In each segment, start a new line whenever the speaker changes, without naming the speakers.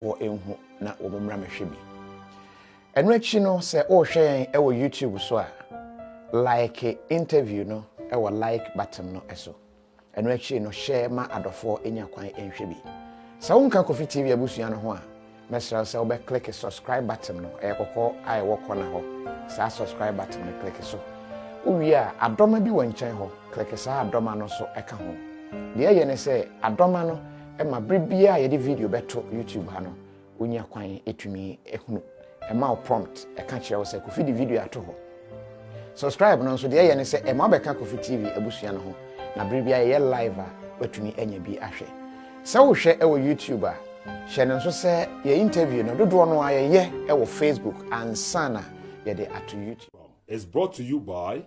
wo enhu na wo mmra mehwe bi eno achi no se o hwe yen e wo YouTube so a like interview no e wo like button no eso eno achi no share ma adofo enya kwan enhwe bi sa wonka KOFI TV abusua no ho a mesra se wo be click subscribe button no e kokko ai wo kona ho sa subscribe button no click so uwi a adoma bi wonchen ho click sa adoma no so eka ho de ye ne se adoma no e ma bribia ye de video beto YouTube ha no onya kwan etumi ehunu e ma prompt e ka kire wo se KOFI di video ato ho subscribe no so de ye ne se e ma be ka KOFI TV abusua no ho na bribia ye live a watumi enya bi ahwe se wo hwe e wo YouTube a hwe ne so se ye interview no dodo no aye e wo Facebook ansana ye de ato YouTube.
It's brought to you by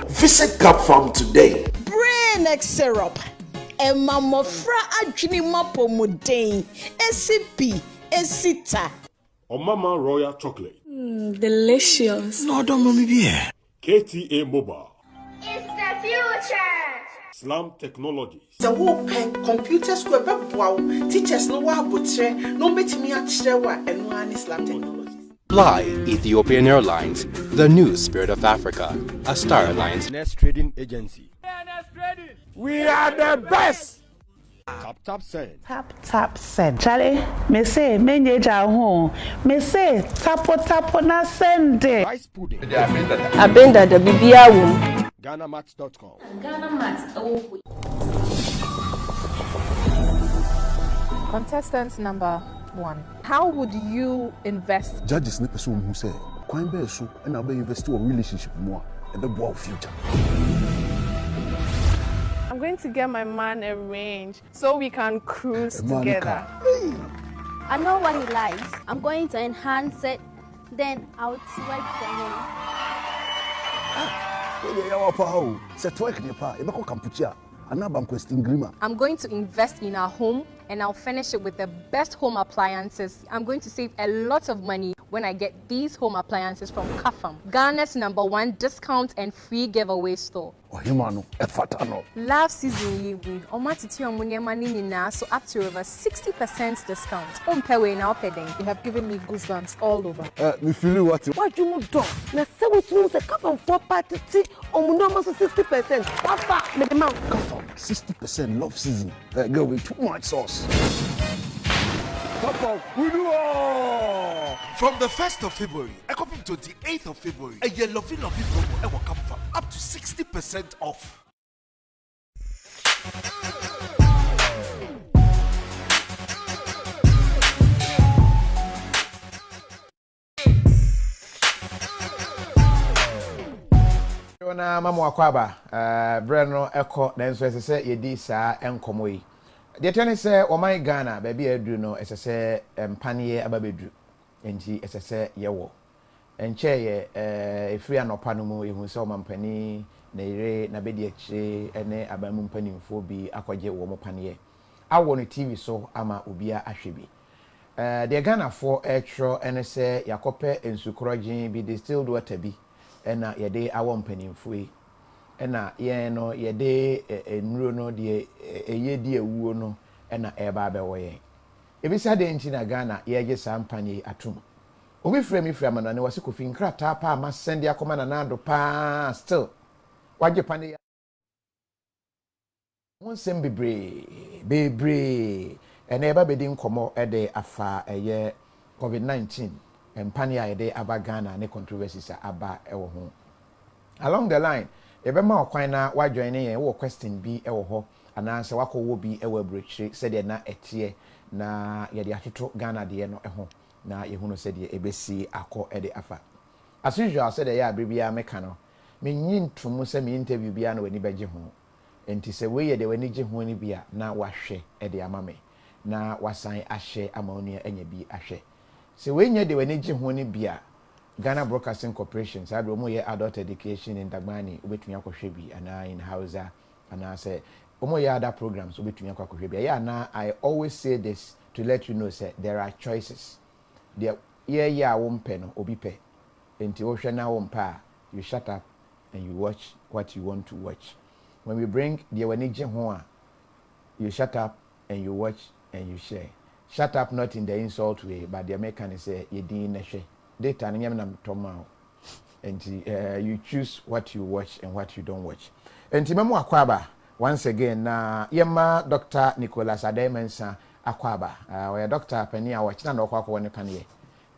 Visit Cup Farm today.
Brain X syrup. Emma mofra adwini mapomuden. SCP, Esita.
Omama Royal Chocolate.
Delicious.
No, don't mommy be here.
KTA Mobile.
It's the future.
Slam Technologies.
The whole pen computer square wow. Teachers no wa botre no betimi akire wa eno ani Slam Technologies.
Fly Ethiopian Airlines, the new spirit of Africa, a Star Alliance
Nest Trading Agency.
We are the best.
Tap Send.
Tap send. Charlie, me say menyeja ho. Me say tapo na send.
Rice Pudding.
Abenda the bibia wom.
GhanaMats.com.
Contestant number 1. How would you invest?
Judges ne person who say, "Kwan be so and I be invest in relationship more and the world future."
I'm going to get my man a range so we can cruise together.
I know what he likes. I'm going to enhance it. Then I'll twerk for him.
I'm going to invest in our home and I'll finish it with the best home appliances. I'm going to save a lot of money when I get these home appliances from KAFAM, Ghana's #1 discount and free giveaway store. Love season we so up to over 60% discount. You have given me goosebumps all over.
Me feel what
you do? Na say we tunu say KAFAM for party omuno 60%. Papa me demand
KAFAM 60% love season. Girl with too much sauce.
From the 1st of February, up to the 8th of February, a yellow promo will come from up to 60% off.
Na mama akwaba breno eko na nso esese yedi saa enkomo yi de tene se o man Ghana ba bia adu no esese mpanie ababedu enti esese yewo enche ye efiri anopa no mu ehun se o mampani na ire na bedi akire ene abamu mpanimfo bi akogye wo mopanie awo no TV so ama obia ahwe bi de Ghana for etro ene se yakope ensukrogin bi distilled water bi ena yede awo mpanimfo yi ena ye no yede enuro no de eyedi ewuo no ena eba abewo ye ebisa de nti na Ghana yeje sampanye atum obi frame manane wase KOFI nkrata pa ma send akoma na nado pa still waje pane ya won sem bebre ena eba bedi nkomo ede afa eye COVID-19 empane ya yede aba Ghana ne controversies aba ewo ho along the line ebema okwan na wa join yen wo question bi ewo ho ananse wakowo bi ewo abrochire sede na etie na yede atoto Ghana de no eho na yehuno sede ebesi akọ ede afa as usual sede ya bibia meka no menyi ntumu se me interview bia na wani beje ho enti se we yede wani je ho ni bia na wahwe ede amame na wasan ahye amaonia enya bi ahwe se we nya de wani je ho ni bia Ghana Broadcasting Corporation said we moye adult education in Dagbani obetumi akohwe bi ana in Hausa ana say omoye other programs obetumi akohwe bi ya na I always say this to let you know say there are choices there ya wo mpe no obi pe enti wo hwe na wo mpa you shut up and you watch what you want to watch when we bring the wani je ho a you shut up and you watch and you share shut up not in the insult way, but the American say you didn't share. Data and yam tomorrow. And you choose what you watch and what you don't watch. And Timamo Akwaba, once again, Yama Dr. Nicholas Ademensa Akwaba, where Dr. Penny, I watch no Kwako when you can hear.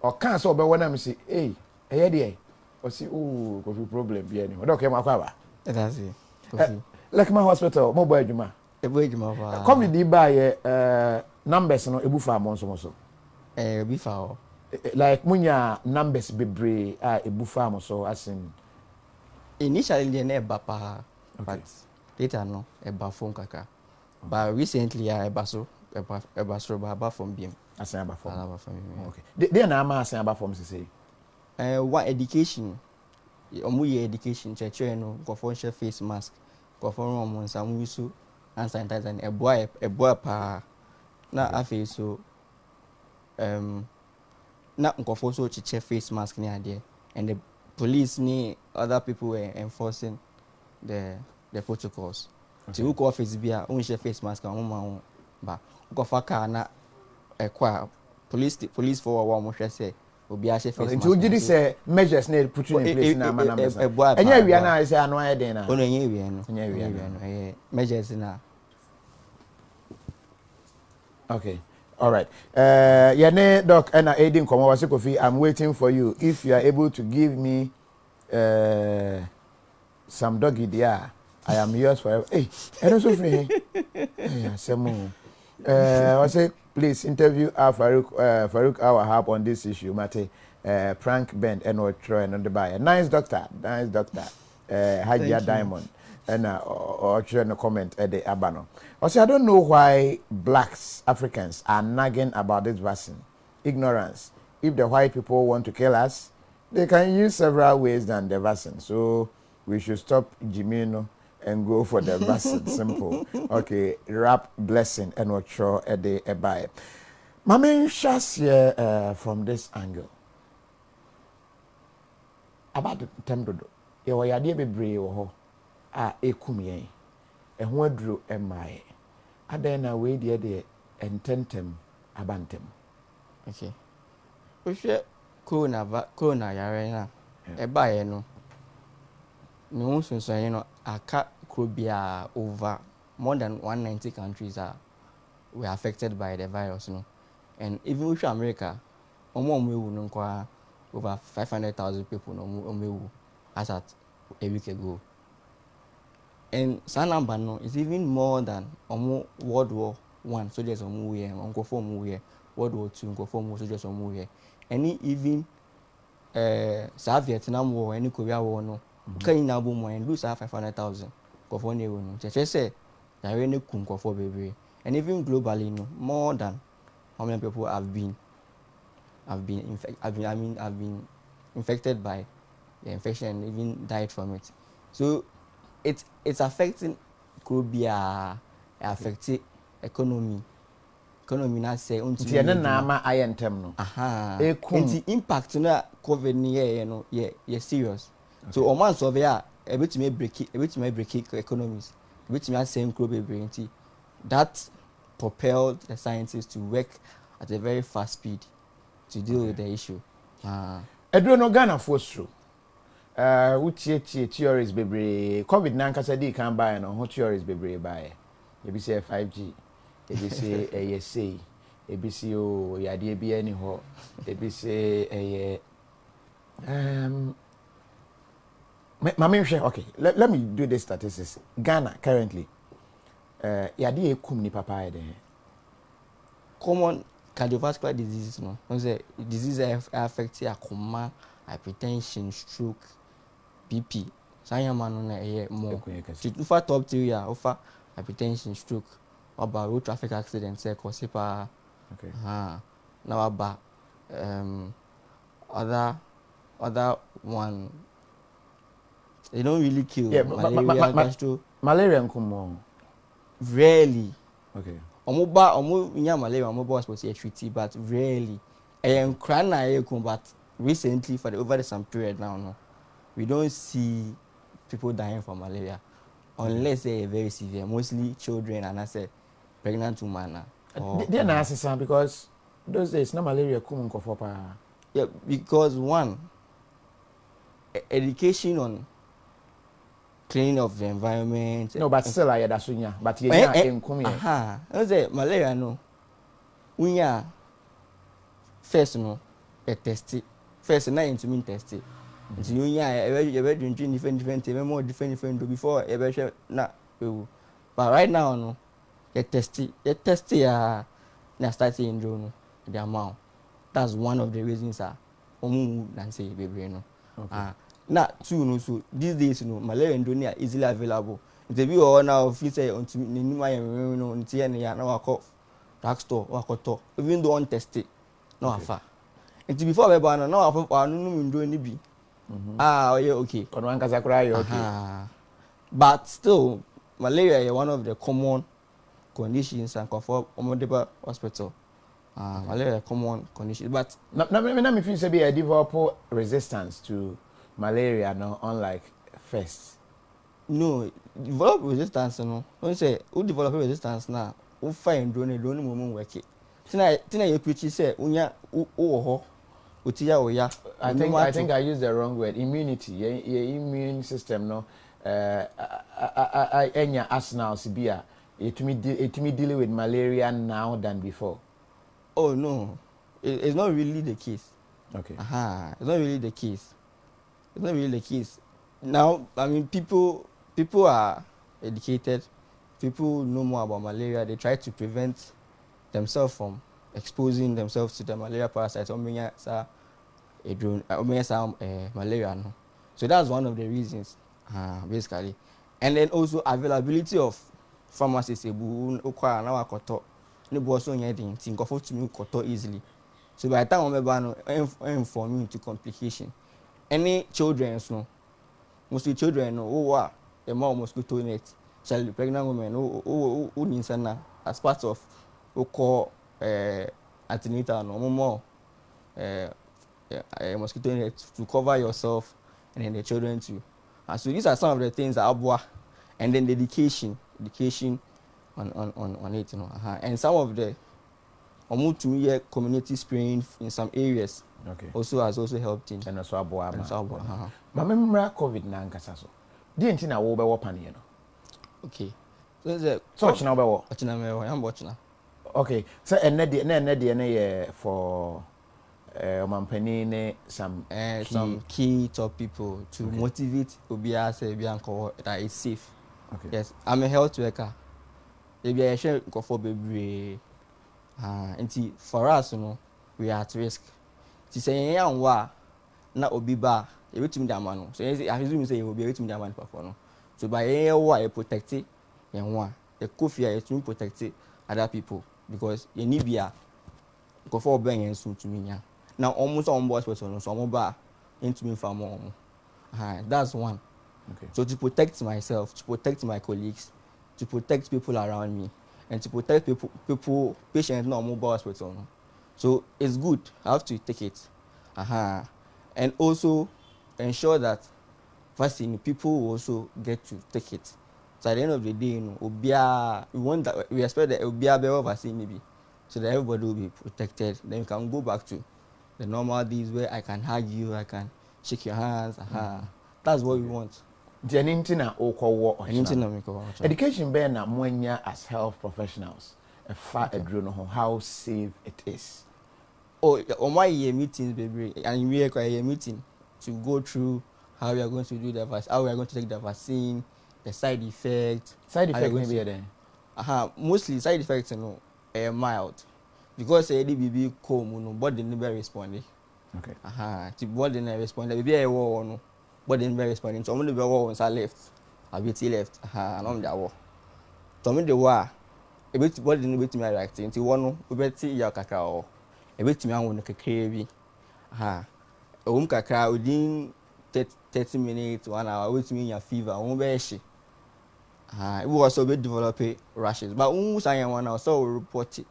Or can't so but when I'm say, hey, hey, or see, oh, coffee problem, be any. Okay, Makwaba.
That's it.
Like my hospital, mobile Juma.
A boy Juma.
COVID by numbers no ebufa monso.
Before.
Like munya numbers bebre ebufa monso as in.
Initially the neighbor but later no eba phone kaka. But recently eba from BM.
Asan aba from.
Okay.
They na ama asan aba from say.
What education? Omuye education church no go for face mask. Go for room some use and sanitizer and a boy pa na afi so na go so check face mask near there and the police ni other people were enforcing the protocols. To who office bia on share face mask on ma ba go for car na police for one mo say obi a share face mask.
Into did say measures need put in place na man. Enya wi na say anu aye den na.
Ono enya wi no. Measures na.
Okay. All right. Yane doc and aiding Komawase Kofi, I'm waiting for you. If you are able to give me some doggy there, I am yours forever. Hey, I don't so free. Yeah, some I say please interview Farouk our help on this issue. Mate prank bend and or try and on the buyer. Nice doctor. Hajia Diamond. And or trying to comment at the Abano. Also, I don't know why blacks, Africans, are nagging about this vaccine. Ignorance. If the white people want to kill us, they can use several ways than the vaccine. So we should stop Jimino and go for the vaccine. Simple. Okay, rap blessing and what show at the Ebaye. Mama shots here from this angle. About the temdodo. You are yadi be brave ekumye ehun aduro emaye adan na we de ententem abantem.
Okay, we share corona yare na ebaye no no sunsun you know aka krobia over more than 190 countries were affected by the virus, no, and even with America omo no kwa over 500,000 people no omo as at a week ago. And Sanamba no is even more than World War I soldiers on here, Uncle Form here, World War II, Uncle Form soldiers on here. Any even South Vietnam War, any Korea War no, can now boom and lose 500,000. Go for no. Just say there any kunko for baby. And even globally no, more than how many people have been infected by the infection and even died from it. So it's affecting could be affecting economy na say unti
na ma ayentem no
the impact na COVID ni no yeah serious. So o man so there a bit me break economies, a bit me same global brain. That propelled the scientists to work at a very fast speed to deal with the issue.
Edro no Ghana force through utie theories bebre COVID nankasa di kan buy no ho theories bebre buy e bi say 5G e bi say ASA e bi say o yade bi ani ho e bi say okay, let me do the statistics. Ghana currently yade ekum ni papa ede
common cardiovascular diseases no say diseases affect akoma, hypertension, stroke, BP. Sayamano na more. To top 3 year offer hypertension, stroke, about road traffic accidents, cosipa.
Okay.
Now about other one. They don't really kill.
Yeah,
malaria,
malaria nkumo.
Rarely.
Okay.
Omo malaria, omo supposed to treat, but rarely. But recently, over some period now, no, we don't see people dying from malaria unless they are very severe. Mostly children and I said pregnant women.
They are not because those days no malaria come for pa.
Yeah, because one, education on cleaning of the environment.
No, but still I that's sunya. But you are in come here.
I say malaria no. We are first no, a test it. First na into mean test it. Nti you are drinking different more different before ever share na. But right now no, you test ya na start in drone the amount. That's one of the reasons say baby no. Now two no, so these days malaria and are easily available. If you all now feel say on to no na drugstore or even though on test it no afar. And before we ban no afar no do any be. Okay. Okay. But still malaria is one of the common conditions and conform omodeba hospital. Malaria common condition, but
me feel say be a develop resistance to malaria no unlike first.
No, develop resistance no. Don't say who develop resistance now. Who find don't moment work it. Tina you preach say unya ho utiya oya.
I think I used the wrong word. Immunity. Your immune system no enya arsenal sibia. It me dealing with malaria now than before.
Oh no, it's not really the case.
Okay.
It's not really the case. It's not really the case. Now, I mean, people are educated. People know more about malaria. They try to prevent themselves from exposing themselves to the malaria parasites. Malaria. No. So that's one of the reasons, basically. And then also availability of pharmacies. No boss on anything, think of to me easily. So by the time I'm inform into complication. Any children, no, mostly children, the more mosquito net, child pregnant women, who needs as part of call antenatal, no more mosquito net to cover yourself and then the children too. And so these are some of the things that and then the education on it, and some of the community spraying in some areas also has also helped in.
And also but remember COVID na nkasa so. Di enti na wo be wo pan no.
Okay. So
so na be wo.
I'm watching.
Okay. So enne de for omampani ne some
key top people to motivate obia say bia nko that is safe.
Okay.
Yes, I'm a health worker. Maybe I share for baby. For us, we are at risk. To say, na obiba, you to me that man. So I assume say you will be able to me that man perform. So by you protect it, the KOFI is to protect other people because you need be go for bringing soon to me. Now almost on board person, so I'm bar into me for more. That's one.
Okay.
So to protect myself, to protect my colleagues, to protect people around me, and to protect patients not mobile hospital. So it's good. I have to take it. And also ensure that vaccine people will also get to take it. So at the end of the day, we expect that it will be a better vaccine maybe, so that everybody will be protected. Then you can go back to the normal days where I can hug you, I can shake your hands. That's what we want.
Education be na mwenya as health professionals how safe it is.
On my year meetings, baby, and we are a meeting to go through how we are going to do the vaccine, how we are going to take the vaccine, the side effects.
Side effects maybe then.
Mostly side effects are mild because the baby come body never responding.
Okay.
The body never responding. Baby I war body never responding. So I'm going to be once I left. I'll be left. And I'm there war. So I'm the war. A bit body never to me react. Until one we better your cacao. A bit to me I want to carry. Cacao within 30 minutes, 1 hour. Wait me your fever. Won't be she. It was also developing rashes. But once I am 1 hour, so we report it.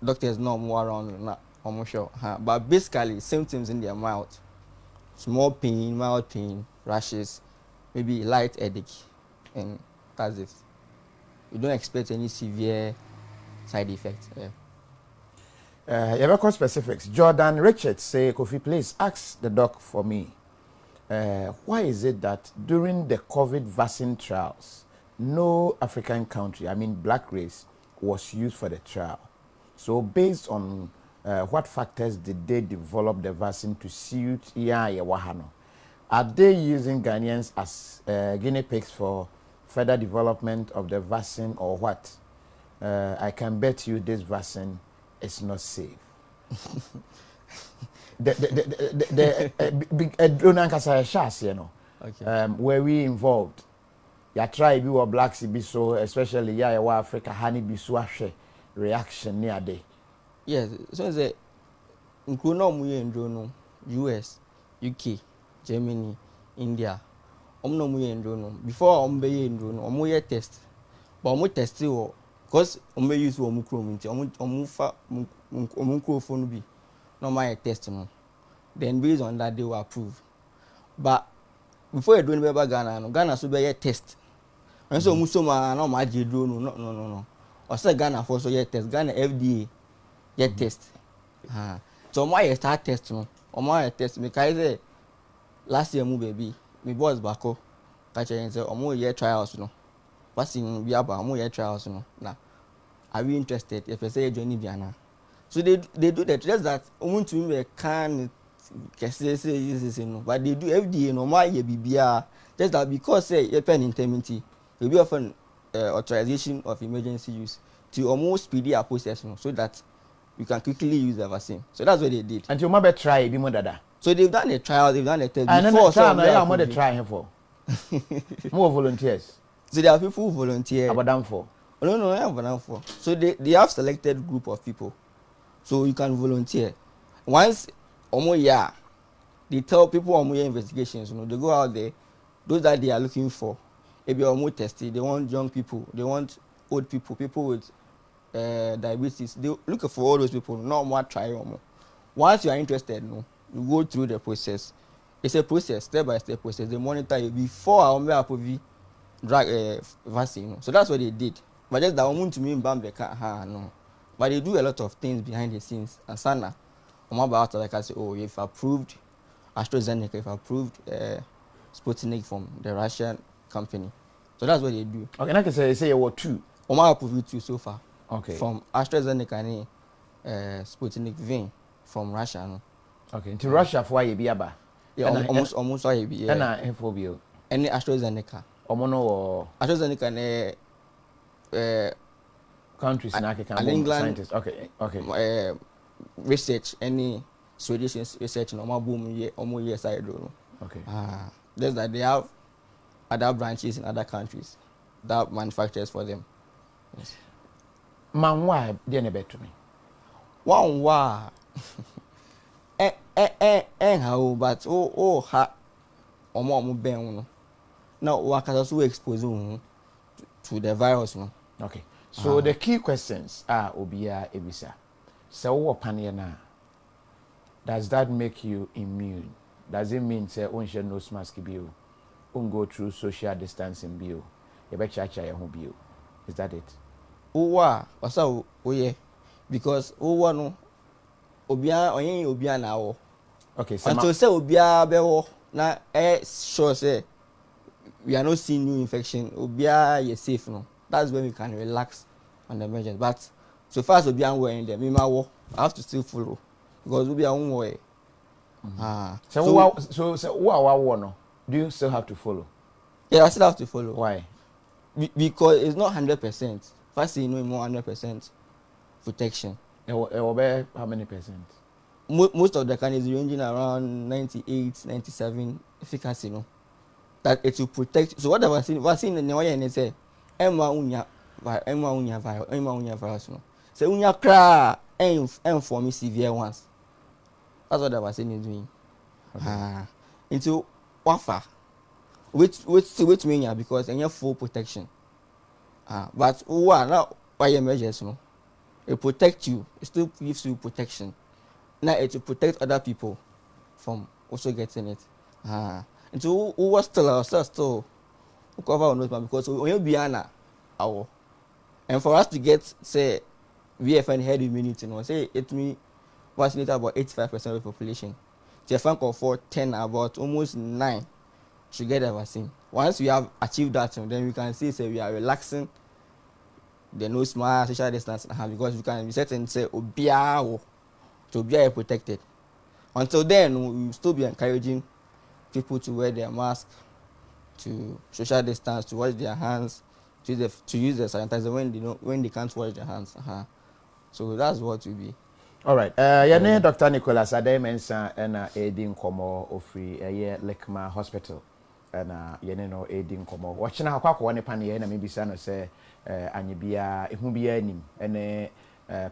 Doctors know more around I'm sure. But basically, symptoms in their mouth. Small pain, mild pain, rashes, maybe light headache, and that's it. you don't expect any severe side effects.
You have specifics. Jordan Richards say, Kofi, please ask the doc for me. Why is it that during the COVID vaccine trials, no African country, I mean black race, was used for the trial? So based on what factors did they develop the vaccine to suit Wahano? Are they using Ghanaians as guinea pigs for further development of the vaccine or what? I can bet you this vaccine is not safe. Where we involved, ya try be or blacks be so, especially Africa, honey be so reaction near day.
Yes, so the including US, UK, Germany, India. Before we test, but test because use microphone be normal test no. Then based on that they will approve. But before you do anything Ghana so be test. And so musoma no ma no. Or say Ghana for so test. Ghana FDA test. So my start test no. My test me say last year baby. My boss bako catch and say trials no. Passing we about trials no. Now are we interested if I say journey biana? So they do that just that want to me can say no, but they do FDA no my BBR just that because say a pen indemnity will be often authorization of emergency use to almost speedy a process no, so that you can quickly use the vaccine. So that's what they did.
And you might try be more dada.
So they've done a trial, they've done a test
before. So I'm going to try him for more volunteers.
So there are people who volunteer.
About them for.
No, I have done for. So they have selected group of people. So you can volunteer. Once they tell people investigations, they go out there, those that they are looking for, maybe testing, they want young people, they want old people, people with diabetes. They look for all those people, not more try. Once you are interested, you go through the process. It's a process, step by step process. They monitor you before I drug vaccine. So that's what they did. But just that want to mean bam the car, no. But they do a lot of things behind the scenes. And Sana, about like I say, if approved AstraZeneca, if approved Sputnik from the Russian company. So that's what they do.
Okay, I can say you were two.
Approved two so far.
Okay.
From AstraZeneca and Sputnik V from Russia. No.
Okay. Into Russia for you be aba.
Yeah, almost all you be.
And phobia.
Any AstraZeneca.
Or
AstraZeneca
countries in Africa
and England.
Scientists. Okay.
Research any Swedish research no more boom year side do.
Okay.
Just that they have other branches in other countries that manufactures for them. Yes.
Man, why didn't bet me?
One wa. How but ha omo ben no. Now what can also expose to the virus no.
Okay. So the key questions are obia ebisa. So what paniana? Does that make you immune? Does it mean say on share nose mask bio? On go through social distancing bio? You bet chacha your home bio. Is that it?
Owa, wasa oye. Because owa no obia na.
Okay, so
until say obia bewo na sure say we are not seeing new infection, obia is safe no. That's when we can relax on the measures. But so far as obia we in them, I have to still follow because obia won way.
So what no? Do you still have to follow?
Yeah, I still have to follow.
Why?
Because it's not 100%. First, you know more 100% protection.
It will be how many percent?
Most of the candidates ranging around 98, 97 efficacy, no. That it will protect. So what the vaccine in the way and say, Emma unya virus, no. Say unya cra for me severe ones. That's what the vaccine is doing. Okay. Into wafa, which mean because you have full protection. But now why measures, no. It protects you. It still gives you protection. Now it will protect other people from also getting it. And so who was still cover on those because when you be an And for us to get, say, VFN herd immunity, say it means vaccinate about 85% of the population. The call for 10, about almost 9 should get the vaccine. Once we have achieved that, then we can see say we are relaxing the nose mask, social distance, because we can be certain say obia to be protected. Until then, we will still be encouraging people to wear their mask, to social distance, to wash their hands, to use the sanitizer when they can't wash their hands. So that's what will be.
All right. Your name Dr. Nicholas Ademensa and Aiding Komo Ofri Lekma Hospital. And no Aiding Komo. Watching how quack one pania and maybe son say Anibia, if mubia nim, and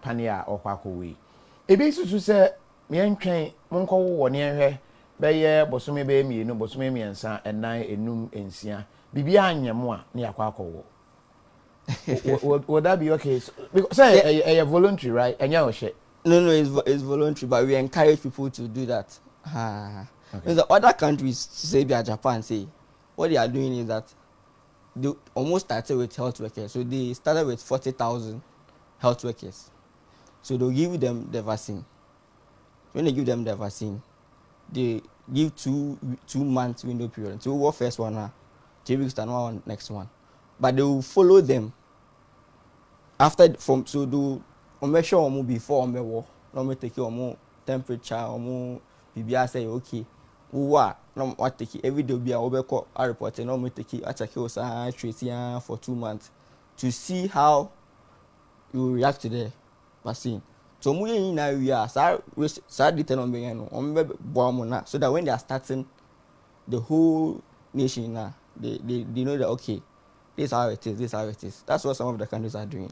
pania or quackaway. A basis to say, me and train Monko one near her, Bayer, Bosumi Baby, no Bosumi and San, and nine enum and Sia, Bibiania moi near quacko. Would that be okay? Because say a voluntary, right? And you shit.
No, it's voluntary, but we encourage people to do that. Okay. The other countries, say Japan, say what they are doing is that they almost started with health workers. So they started with 40,000 health workers. So they'll give them the vaccine. When they give them the vaccine, they give 2 months window period. So what first one, 3 weeks, and one next one. But they will follow them after so do. Make sure we before we war. No me take your temperature, more PBR say okay. Uwa no what take every day be a obeko a report. No me take it check you for 2 months to see how you react to the vaccine. So we in now we are start detail on me no so that when they are starting the whole nation now they know that okay, this is how it is, this is how it is. That's what some of the countries are doing.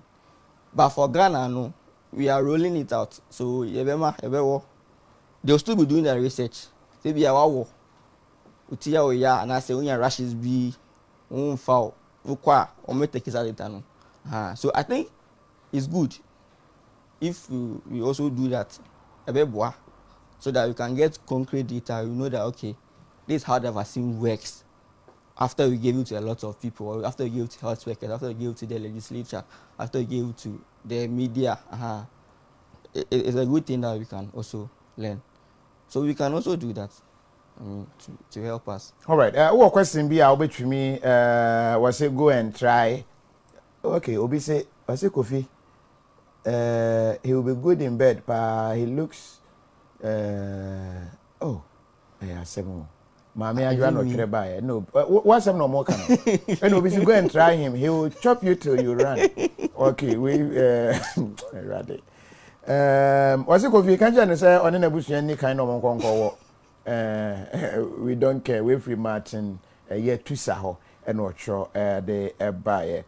But for Ghana, no, we are rolling it out. So they'll still be doing the research. Say be our war. Utia ya and I say when your rashes be foul, or make take it. So I think it's good if we also do that so that we can get concrete data. You know that okay, this is how the vaccine works. After we gave it to a lot of people, after we gave it to health workers, after we gave it to the legislature, after we gave it to the media, it's a good thing that we can also learn. So we can also do that, to help us.
All right. What question be I'll bet me was it go and try? Okay, Obi say, I say Kofi. He will be good in bed, but he looks. Oh, yeah, 7. Mommy, I don't know by no. What's some no more can? And we go and try him. He will chop you till you run. Okay, we ready. What's it called? We can't say on any bush any kind of conquer. We don't care. We free Martin a year to Saho and not sure the buyer.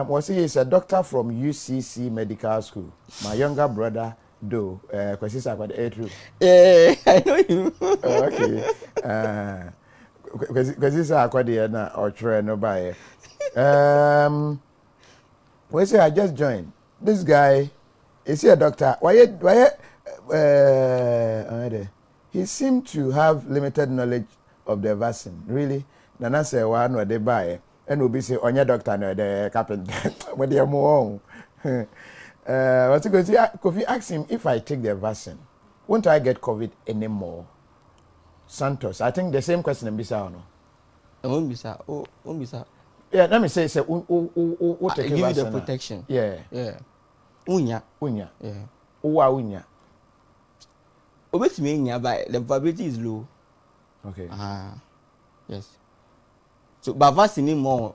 What's he is a doctor from UCC Medical School. My younger brother. Do because he's quite true.
I know you.
Okay. Because he's quite the or try no buy. We say I just joined. This guy is he a doctor? Why? He seemed to have limited knowledge of the vaccine. Really, Nana say one where they buy and will be say on your doctor no the carpenter. When they are more. What's it going to say? Kofi asked him if I take the vaccine, won't I get COVID anymore? Santos, I think the same question in Bisa or no?
I won't be sir. Oh, won't be sir.
Yeah, let me say, take
give you the protection.
Yeah.
Unya.
Yeah. Unya.
Obet me but the probability is low.
Okay.
Yes. So, but vaccine more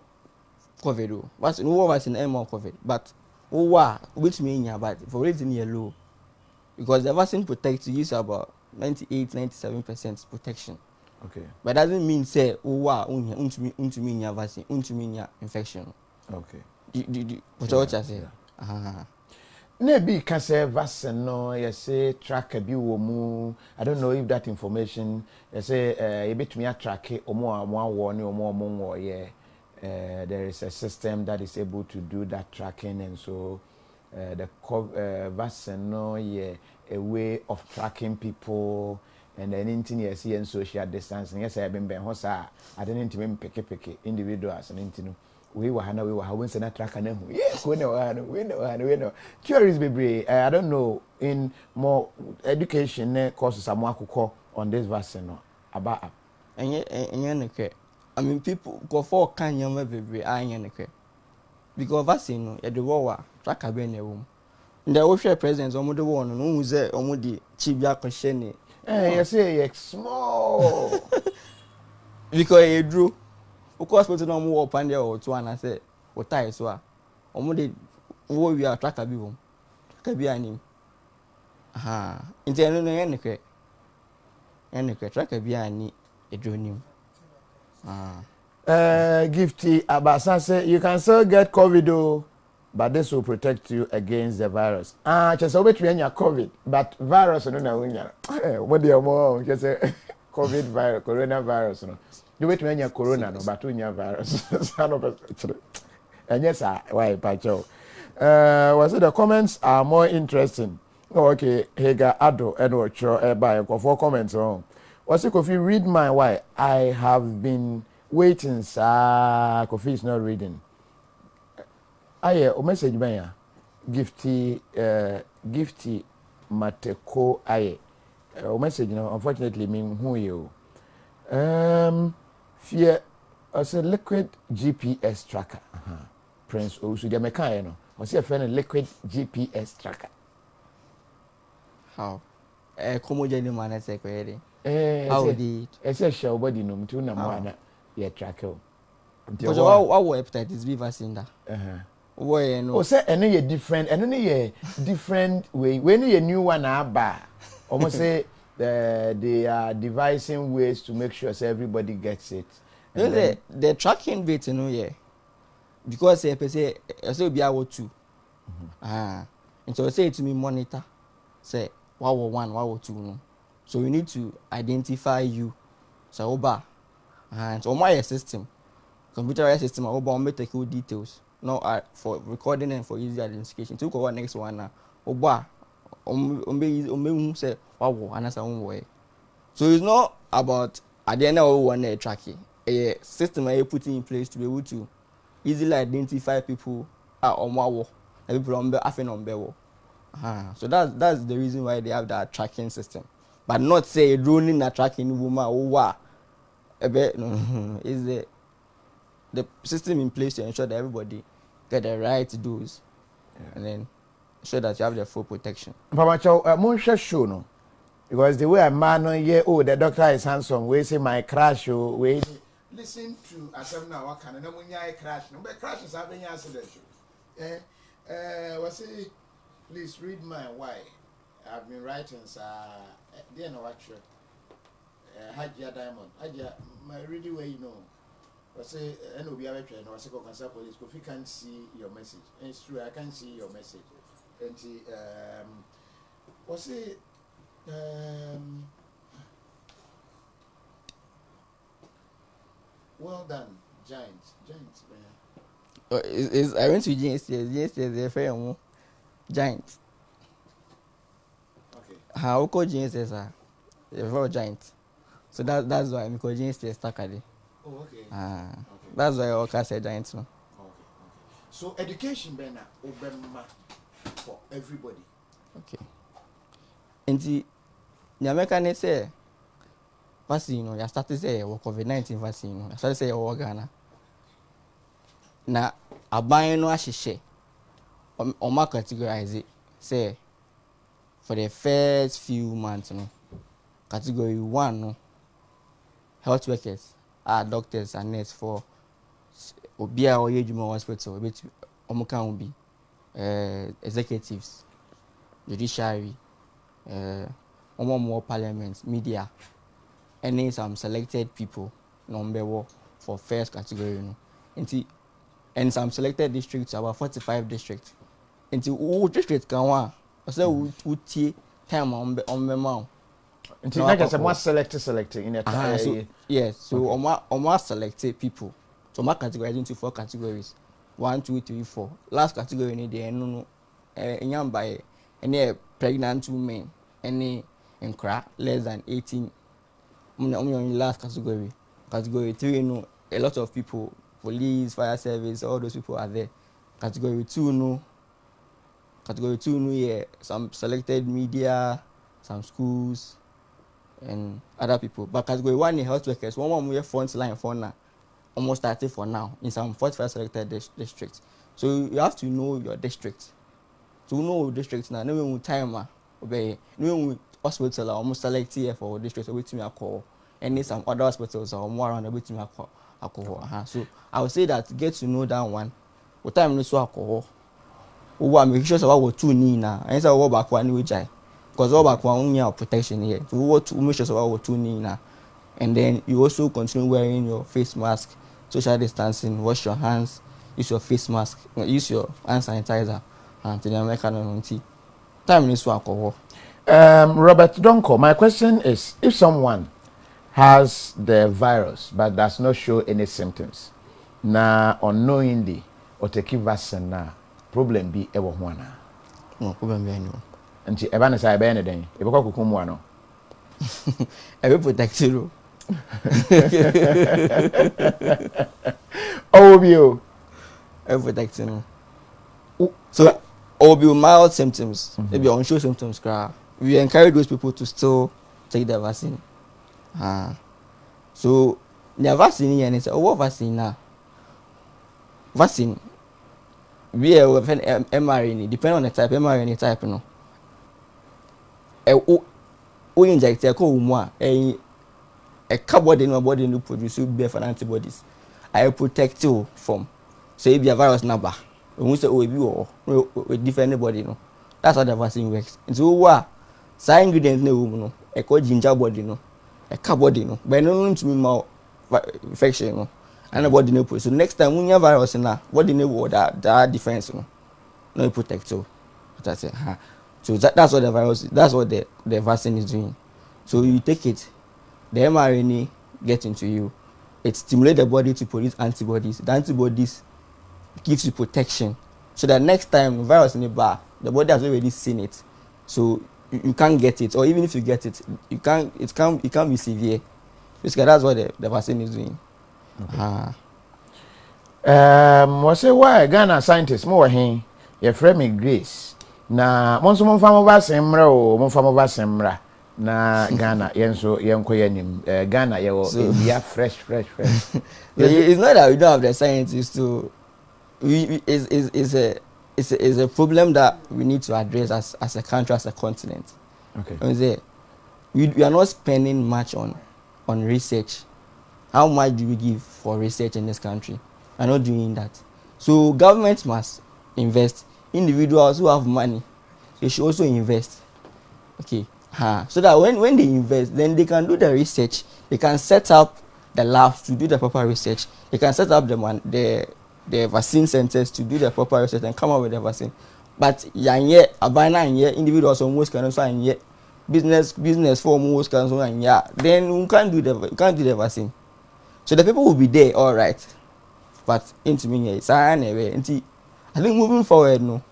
COVID though. Vaccine more COVID, but. Which means but for reason low because the vaccine protects you use about 98-97% protection.
Okay.
But doesn't mean say unya vaccine unya infection.
Okay.
What I say?
Maybe can say vaccine no you say track a mu. I don't know if that information you say a bit me track it or more yeah. There is a system that is able to do that tracking, and so the vaccine no a way of tracking people and then anything you see in social distancing. Yes, I have been hosa. I didn't even pick individuals and into we were when send a track and them. Yes, we know. Theories be I don't know in more education courses some more on this vaccine no about
and I mean people go for can you be because vaccine no the war track a be room. The official president omo the one no who say omo the chibia question
you say small
because e drew of course but no more pan there or two and I say what tie so omo the wo we are track a be room track be ani aha nti eno no yenekwe track be ani e drew nim
Gifty Abasa say you can still get COVID though, but this will protect you against the virus. Just over to your COVID, but virus no na unya. What do you more? Just say COVID virus, coronavirus no. You wait to your corona no, but unya virus. And yes, why pacho? Was it the comments are more interesting? Oh, okay, Hega Ado Edward Cho by 4 comments on. Was it Kofi read my why? I have been waiting, sir. Kofi is not reading. Aye, o message banya. Gifty Mateko aye. O message no unfortunately mean who you. Fear as a liquid GPS tracker. Prince Osu de meka no. Was a friend liquid GPS tracker.
How? Komo jeni man say kwere.
How did? Ese show body no mtu na mwana ye track o.
Because what hepatitis B vaccine da. Why no?
O say eno ye different, eno ye different way. When you new one aba, almost say they are devising ways to make sure so everybody gets it.
The tracking bit no yeah. Because say be our two. And so say to me monitor say what 1 what 2 no. So we need to identify you. So oba and so my system, computerized system, oba may take your details. No, for recording and for easy identification. To go next one now. Oba say wow and that's own way. So it's not about at the end of one tracking. A system I put in place to be able to easily identify people on wow. People on be so that's the reason why they have that tracking system. But not say droning a tracking woman or no, is the system in place to ensure that everybody get the right dose and then ensure that you have the full protection.
Papa Chow, Monsha show no. Because the way a man the doctor is handsome, we say my crash we listen to asem na waka na munya crash no be crash is having accident. Was it please read my why. I've been writing dear no watch Hajia Diamond. Hajia my reading way you know. Was say NOB awetwe no was concern police if you can't see your message. And it's true I can see your message. And was it well done, Giants.
I went to Giants they're fair Giants.
Okay.
How call Giants are very Giants. So that's why I'm calling Giants stuck at it.
Oh, okay.
Okay. That's why I can say Giants no.
Okay. So education bena obema for everybody.
Okay. And the American say vaccine no, you started say COVID-19 vaccine no. You started say Ghana. Na aban no ahihye on my categorize it say for the first few months no category 1 no health workers doctors and nurses for obia or yejuma hospital bit omukan be executives judiciary more parliament media and some selected people number 1 for first category no and some selected districts about 45 districts into all districts can one so we time on mount
until like I said more selected in a
so yes so on more selected people so my categorized into 4 categories 1 2 3 4 last category in the no young by any pregnant women any incra less than 18 only last category 3 no a lot of people police, fire service, all those people are there. Category 2, no. Category 2, no, yeah, some selected media, some schools, and other people. But category 1 is health workers. One more front line for now, almost started for now in some 45 selected districts. So you have to know your district. To know districts now, no time, obey, no hospital almost selected for districts. Wait me a call, and some other hospitals are more around. Wait me a call. So I would say that get to know that one. What time is so alcohol? Oh, I'm sure about 2 ni na. I say what back one which I, because all back one only protection here. So what make sure about 2 ni na, and then you also continue wearing your face mask, social distancing, wash your hands, use your face mask, use your hand sanitizer, and to the American tea. Time is so alcohol.
Robert Donko, my question is: if someone has the virus but does not show any symptoms, na unknowingly or take vaccine na problem be ever one.
No problem be any.
And she ever say be anything. E be ko kukumu ano.
E be protect you.
Obio.
E protect you. So obio mild symptoms, maybe unsure symptoms. We encourage those people to still take the vaccine. So the vaccine and it's what vaccine now? Vaccine. We have an mRNA, depending on the type, mRNA type, no. We inject a cardboard in my body to produce an antibodies. I protect you from, say, if you have virus number, we say, oh, you with different body, no. That's how the vaccine works. And so, what? Some ingredients, no, a called ginger body, no, a cardboard, no, but no to me more infection, no. And about the nipple. So next time when you have virus in that, what the nipple that defense no protect you. That's it. So that's what the virus is, that's what the vaccine is doing. So you take it, the mRNA gets into you, it stimulates the body to produce antibodies. The antibodies gives you protection. So that next time the virus in the bar, the body has already seen it. So you can't get it, or even if you get it, it can't be severe. Basically that's what the vaccine is doing.
Okay. Was say why Ghana scientists more here? Your friend me Grace. Na monso mo famo vaccine mra o mo famo vaccine mra na Ghana yenso yenko yenim Ghana ye we fresh.
It's not that we don't have the scientists to. It's a problem that we need to address as a country, as a continent.
Okay.
We are not spending much on research. How much do we give for research in this country? We're not doing that. So government must invest. Individuals who have money, they should also invest. Okay. So that when they invest, then they can do the research. They can set up the labs to do the proper research. They can set up the vaccine centers to do the proper research and come up with the vaccine. But individuals almost cannot sign yet. Business for almost can so and then we can't do the vaccine. So the people will be there, all right. But into me, I think moving forward, no,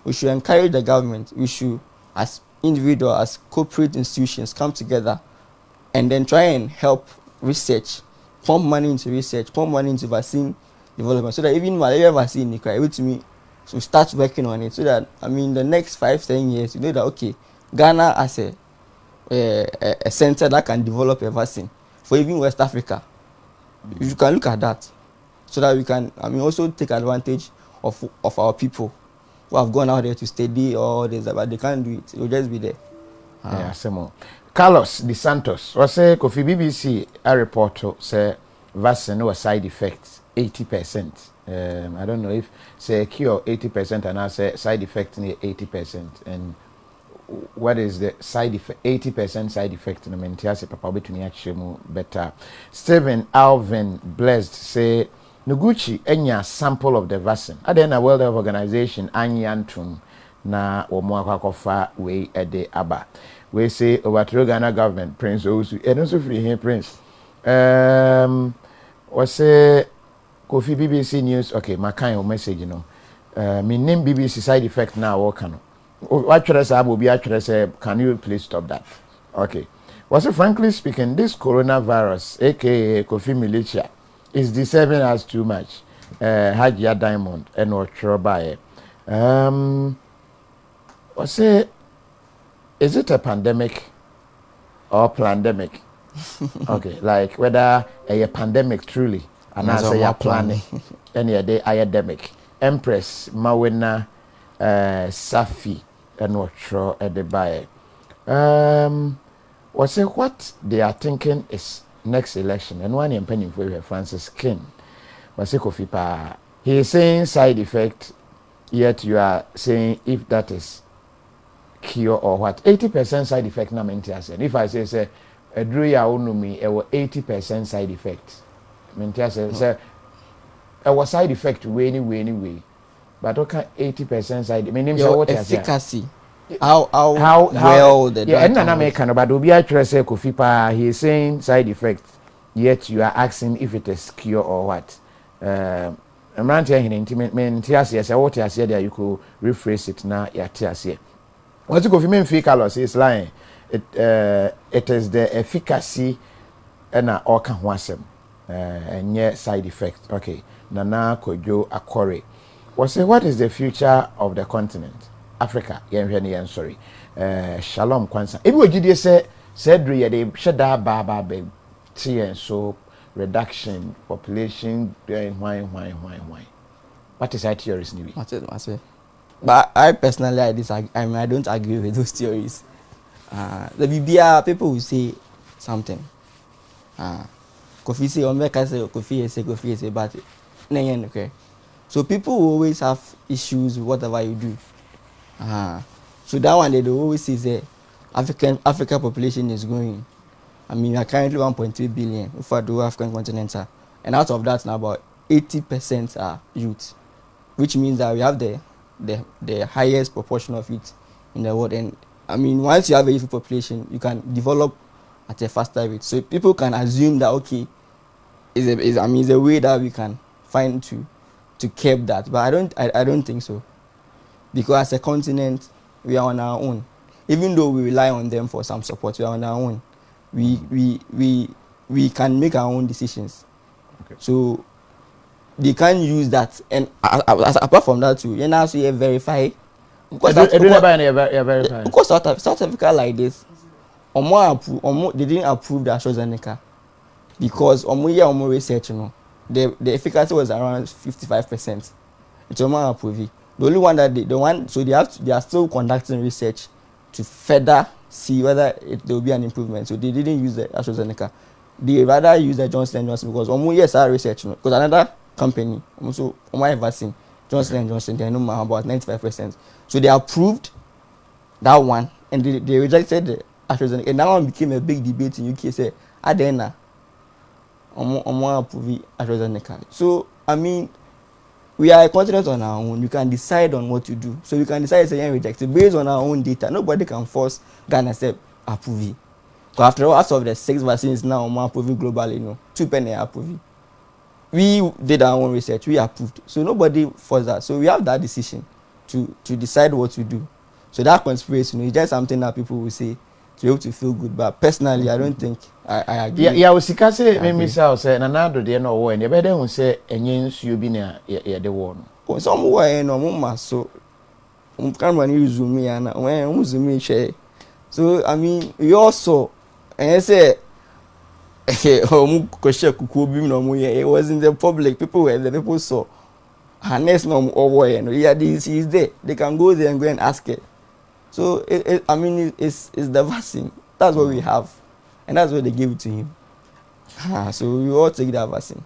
we should encourage the government. We should, as individuals, as corporate institutions, come together and then try and help research, pump money into research, pump money into vaccine development, so that even malaria vaccine, to me, so start working on it. So that the next 5-10 years, you know that okay, Ghana as a center that can develop a vaccine for even West Africa. You can look at that, so that we can also take advantage of our people who have gone out there to study all this, but they can't do it. It will just be there.
Yeah, Semo. Carlos De Santos was say KOFI BBC a report say vaccine no side effects 80%. I don't know if say cure 80% and I say side effect 80%. And what is the side effect? 80% side effect. I mean, Tiasi Papa between actually better. Stephen Alvin Blessed say Noguchi enya sample of the vaccine. At the World Health Organization anyantum na omo akofa we ede aba. We say overthrow Ghana government Prince Osu. And also free here Prince. Was say KOFI BBC News. Okay, my kind of message, you know. Me name BBC side effect now. What can? What should I say? Can you please stop that? Okay. Was it frankly speaking, this coronavirus, aka KOFI militia, is deserving us too much. Hajia Diamond and or Trobaye. I say, is it a pandemic or pandemic? Okay, like whether a pandemic truly, and I say you're planning any a day academic. Empress Mawena Safi and or Tro at the buyer. Was say what they are thinking is next election, and one impending for Francis King. Was KOFI pa. He is saying side effect, yet you are saying if that is cure or what. 80% side effect na mentias. If I say a drew ya onumi, it was 80% side effect. Mentias say it was side effect way. But okay, 80% side. Your
efficacy. How well the
yeah, and I make but Obi actually say KOFI pa. He is saying side effect, yet you are asking if it is cure or what. I'm not telling intimate men. Yes, I want to say that you could rephrase it now. Yeah, here. What you go for me colors is lying. It is the efficacy and all can wasem and yet side effect. Okay, Nana Kojo Akore. What is the future of the continent? Africa. Yeah, sorry. Shalom Kwanzaa. If we did say Cedri, they shada baba be tea and soap. Reduction, population, why? What is that theories, Nibi?
That's it. But I personally, I don't agree with those theories. The BBR people will say something. KOFI say, KOFI say, but okay. So people will always have issues with whatever you do. So that one they always say, African population is growing. I mean, we are currently 1.3 billion if I do African continental. And out of that, now about 80% are youth, which means that we have the highest proportion of youth in the world. And I mean, once you have a youth population, you can develop at a faster rate. So people can assume that, okay, is a way that we can find to curb that. But I don't think so. Because as a continent, we are on our own. Even though we rely on them for some support, we are on our own. We can make our own decisions. Okay. So they can use that, and apart from that too, you now see verify. Because South Africa like this, they didn't approve the AstraZeneca because research, the efficacy was around 55%. It's approved. The only one that so they are still conducting research to further see whether there will be an improvement. So they didn't use the AstraZeneca. They rather use the Johnson & Johnson because yes, our research. Because another company, also Vaccin, Johnson & Johnson, they know about 95%. So they approved that one and they rejected the AstraZeneca. And that one became a big debate in UK. Say, Adena, approve AstraZeneca. So I mean, we are a continent on our own. You can decide on what to do. So you can decide to reject it based on our own data. Nobody can force Ghana to approve it. So after all, after the 6 vaccines now, we approve globally. 2 penny approve. We did our own research. We approved. So nobody forced that. So we have that decision to decide what to do. So that conspiracy, is just something that people will say to be able to feel good. But personally, I don't think I agree.
Yeah, we say maybe say Nanado de no war and you better say enyin you be na the war.
Some war no mama so can man use me and when zoom me share. So I mean we also and say it was in the public, people were the people saw harness no war and yeah, this is there. They can go there and go and ask it. So I mean it's the vaccine. That's what we have. And that's what they gave it to him. So we all take that vaccine.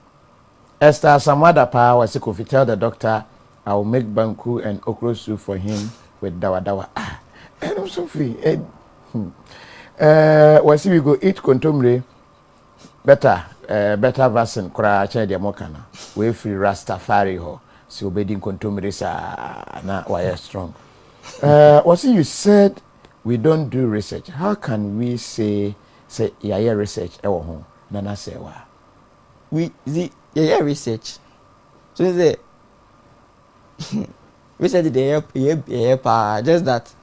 Esther Samada Power KOFI tell the doctor I will make banku and okra soup for him with dawa. And I'm so free. Once we go eat contumely better vaccine kura change the mokana. We free Rastafari ho. So bedding contumely sa na why strong. You said we don't do research. How can we say research ewo ho nana say wa
we the research so the research the just that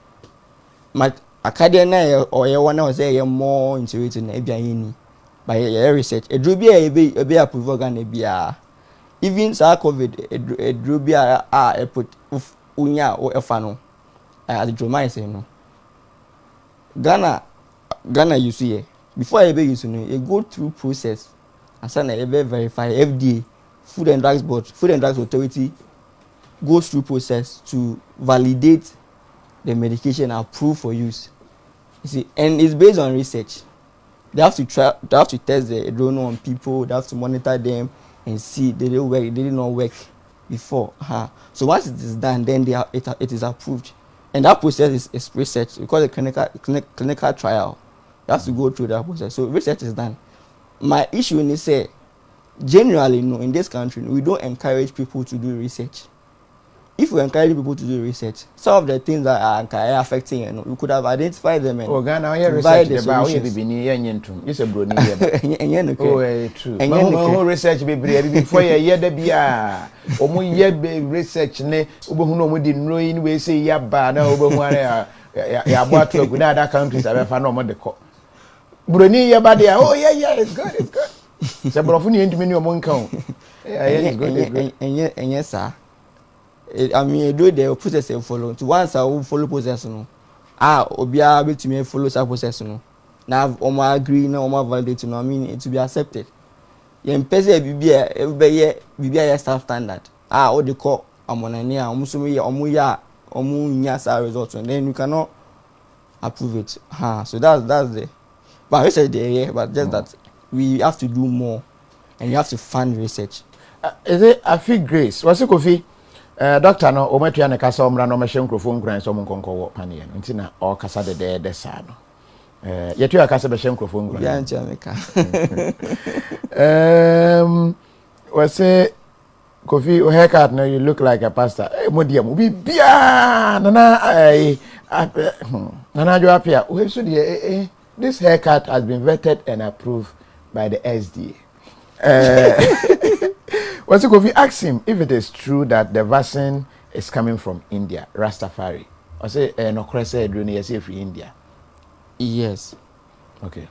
my academia or one say more into it na bia yini by research. A drubia a be approve organ bia. Even sa COVID a drubia a put unya or efano. As the Jomai say no. Ghana you see before I be use no, it go through process. And so na verify FDA, Food and Drugs Board, Food and Drugs Authority goes through process to validate the medication approved for use. You see, and it's based on research. They have to test the drone on people. They have to monitor them and see they didn't work. They did not work before. So once it is done, then it is approved. And that process is research. We call it clinical trial. You have to go through that process. So research is done. My issue is say, generally, no, in this country, we don't encourage people to do research. If we encourage people to do research, some of the things that are affecting, you know, we could have identified them and
Ghana, research about it's a brony. Oh, true. And research before a year, research, ne, Ubuno didn't know in way say Yaba, no, Ubumare, with other countries, I have no more the call. Bruni, Yabadi, oh, yeah, it's good, it's good. Sabrofuni into many of one count. Yeah, it's good,
and yes, sir. I mean, I do the process and follow. To once I will follow process, no. Obia able to me follow that process, no. Now, Oma agree, no, Oma validate, no. I mean, it to be accepted. Yen pese BBA staff standard. All the call, I'm on a near, omuya results, and then you cannot approve it. So that's the. But research there, but just that we have to do more, and you have to fund research.
Is it a fee grace? What's it coffee? Doctor no ometua ne kasa omra no mehye nkrofo nkran so mo nkonko wo pane no ntina o kasa de sa no yetu akasa behye nkrofo nkran
ya ntia meka
wase Kofi o haircut now you look like a pastor modiam obi bia nana jo apia we so de this haircut has been vetted and approved by the SDA. What's Kofi ask him if it is true that the vaccine is coming from India, Rastafari. I say no crese drone say from India.
Yes.
Okay.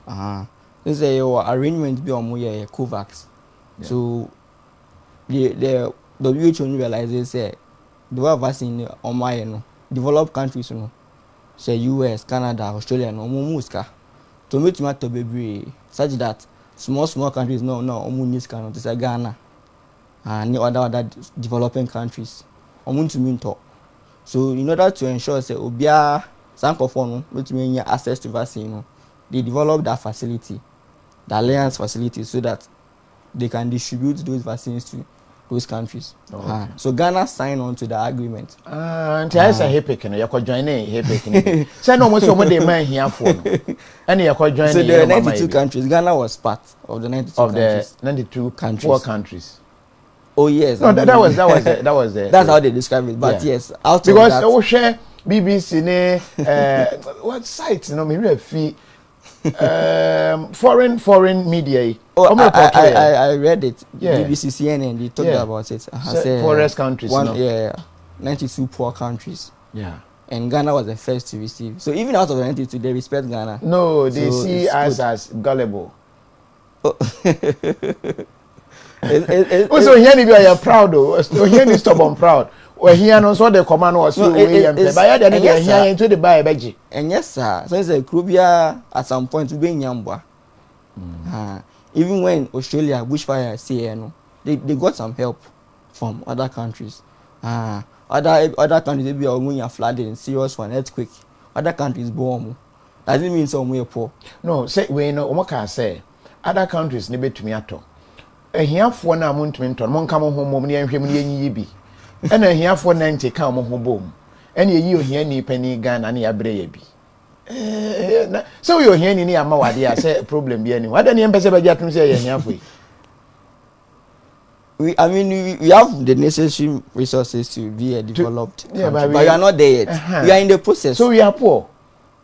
This is your arrangement be on COVAX. Yeah. So the WHO realizes say the vaccine on my no developed countries no say US, Canada, Australia no muska. To me to be such that small countries no omunis cannot say Ghana and other developing countries to mean talk. So in order to ensure say obia sankophone which mean access to vaccine, they develop that facility, the alliance facility, so that they can distribute those vaccines to those countries. So Ghana signed on to the agreement.
And I say HIPIC, you could join HIPIC. Say no more so they man here for. And you could join.
So there are 92 countries. Ghana was part of the 92 countries.
The 92 countries. 4 countries.
Oh yes.
No, that was it.
That's how they describe it. But yes, out
because of that, we share BBC what sites? No, me refi foreign media.
I read it. Yeah. BBC, CNN, they talked about it.
Poorest countries.
92 poor countries.
Yeah.
And Ghana was the first to receive. So even out of the 92, they respect Ghana.
No, they see us as gullible. Also, here you are proud though. Here you stubborn proud. Or here no so the command was so way and by the here into the buy beji.
And yes sir, so it's a Krubia at some point to be in Yamba. Even when Australia bushfire CNO, they got some help from other countries. Other countries they be when flooded and serious one earthquake. Other countries bomb. Doesn't mean somewhere poor.
No, say we no omo say other countries ne betumi ato. Ehiafo na amontumi nto mon kam ho mom ne ahwem ne yenyi bi. Ena ehiafo 90 ka mo ho bom. Ena eyi ohia ni pani Ghana ne abre ya bi. So we ohia ni ama wade a say problem bi ani. Wada ne empese ba jatum say ehiafo.
We have the necessary resources to be a developed country, but we are not there yet. We are in the process.
So we are poor.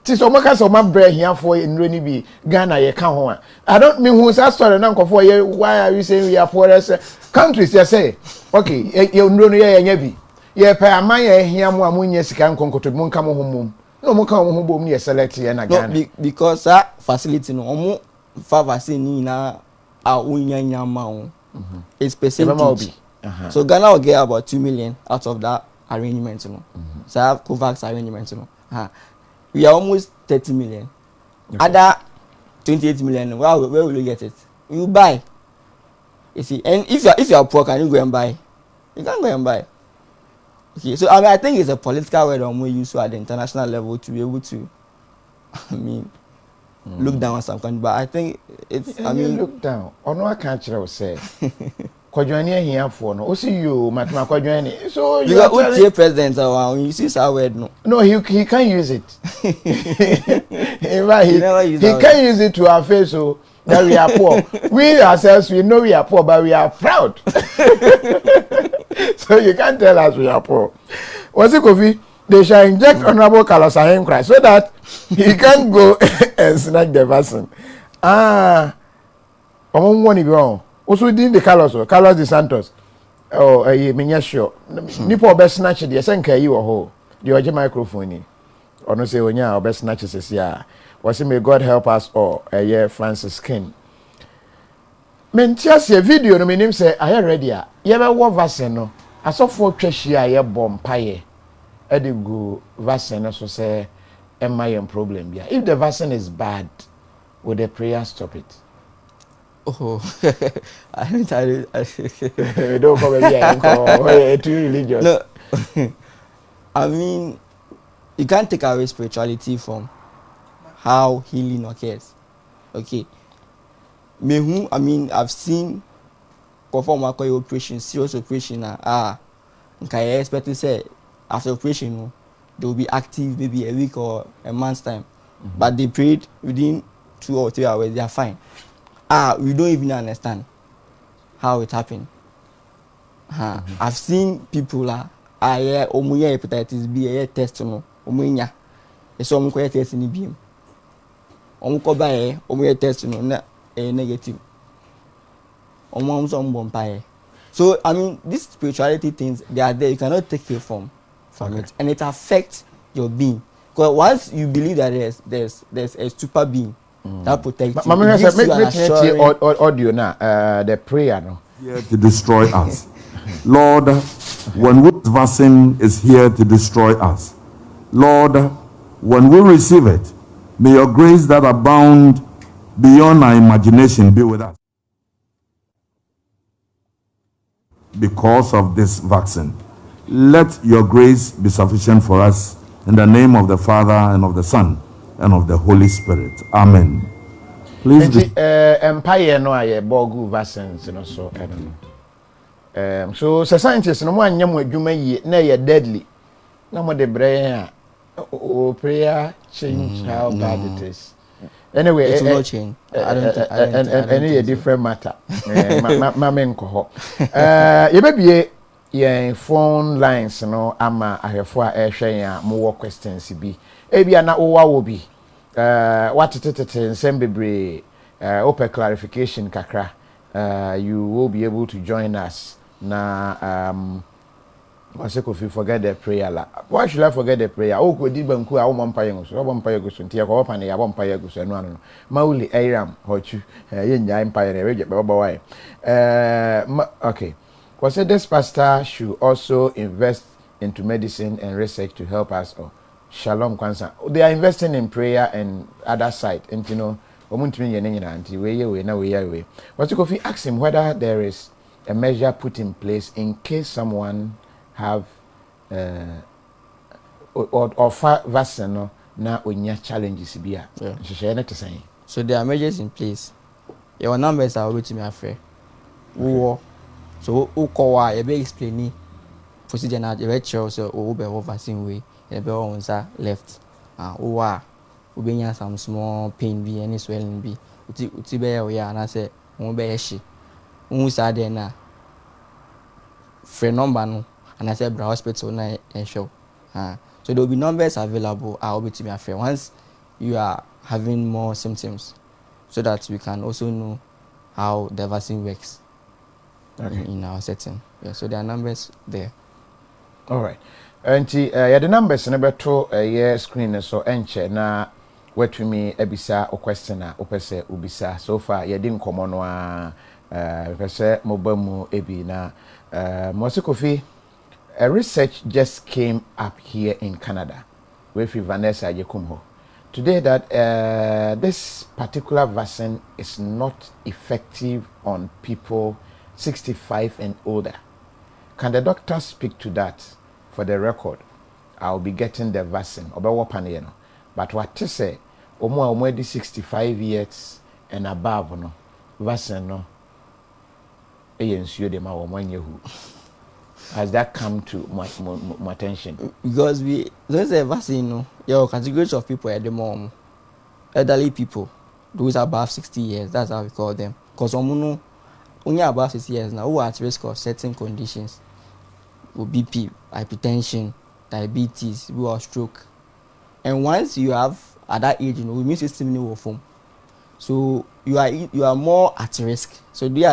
So maka so ma bre here for nro ni bi Ghana ye ka ho a. I don't mean who's that story na nkofo ye why are you saying we are poorest countries you say okay ye nro no ye nya bi ye pe aman ye hia mo amunya sika nkonkoto mo nka mo ho mom no mo ka mo ho bom ni ye select ye na Ghana
because that facility no vaccine na unyanyama. It's percentage. So Ghana will get about 2 million out of that arrangement, you know. So I have COVAX arrangement, you know. We are almost 30 million. Okay. Other 28 million. Where will you get it? You buy. You see, and if you are poor, can you go and buy? You can't go and buy. Okay, so I mean, I think it's a political word we use at the international level to be able to, I mean, look down on some country. But I think it's. I mean,
look down. Or no, I can't say. Kwadwani here for no. See you, Matma Kwadwani. So
you are UTA president. You see that word no.
No, he can't use it. He can't use it to our face. So that we are poor. We ourselves, we know we are poor, but we are proud. So you can't tell us we are poor. What's it, Kofi? They shall inject Honorable Carlos Ahenkra so that he can go and snatch the vaccine. One wrong. Also, didn't the Carlos de Santos? Oh, I'm sure. Nipo best snatch the SNK you or ho. The OJ microphone. Or no say when you best snatches is ya. Was it may God help us all? Francis King. Men just a video no me name say I ready. You ever war vaccine no? I saw 4 trashia ye bomb pie. Edigo vaccine so say my problem. Yeah. If the vaccine is bad, would the prayer stop it?
Oh, I don't
come here. Too religious.
No, I mean, you can't take away spirituality from how healing occurs. Okay. I mean, I've seen perform operation, serious operation. I expect to say after operation, they will be active maybe a week or a month's time. But they prayed within 2 or 3 hours, they are fine. We don't even understand how it happened. I've seen people omuya hepatitis B test no omunya. So omuya test ni BM. Omuko ba omuya test no na negative. So I mean, these spirituality things, they are there. You cannot take it from it, and it affects your being. Because once you believe that there's a super being that protects you, it gives you an assurance.
Audio now, the prayer no.
Here to destroy us, Lord. When vaccine is here to destroy us, Lord, when we receive it, may your grace that abound beyond our imagination be with us. Because of this vaccine, let your grace be sufficient for us. In the name of the Father and of the Son and of the Holy Spirit. Amen. Please be.
Empire no aye bogu vaccines no so I don't know. So scientists no mo anyam adwuma yi na ye deadly. Na mo de brain prayer change how bad it is. Anyway,
it will not change. I don't think
any a different matter. Mama nko ho. Ye be ye phone lines no ama ahwefo a ehwe ya mo wo questions bi. Ebia na wo wo bi. What nsem bebre open clarification kakra. You will be able to join us na if you forget the prayer la. Why should I forget the prayer? Oh, go di banku a wo mpaye go so. Wo mpaye go so ntia ko pa na ya wo mpaye go so enu anu. Mauli Airam hochu. Ye nya mpaye na we je baba why. Okay. Was said this pastor should also invest into medicine and research to help us. Shalom Kwanzaa. They are investing in prayer and other side. And you know, what's if you ask him whether there is a measure put in place in case someone have or vaccine na onya challenges bia.
So there are measures in place. Your numbers are with me affair. So ukowa you be explaining procedure na you show so be vaccine way. The bell on left. We be some small pain be any swelling be. Uti be we and I say won be she. Unsa de na free number no and I say bra hospital na and show. So there will be numbers available. I'll be to me affair once you are having more symptoms, so that we can also know how the vaccine works in our setting. Yeah, so there are numbers there.
All right. And yeah, the numbers never to a year screen so enche na what to me ebisa o question a opese ubisa. So far ye didn't come on pese mobamu ebi na Mose Kofi, a research just came up here in Canada with Vanessa Yekumho today that this particular vaccine is not effective on people 65 and older. Can the doctor speak to that? For the record, I'll be getting the vaccine. But what to say, already 65 years and above, no vaccine, no. Has that come to my attention?
Because there's a vaccine, no, your categories of people at the moment, elderly people, those above 60 years, that's how we call them. Because when you're above 60 years now, who are at risk of certain conditions, BP, hypertension, diabetes, who are stroke. And once you have at that age, immune system will form. So you are more at risk. So they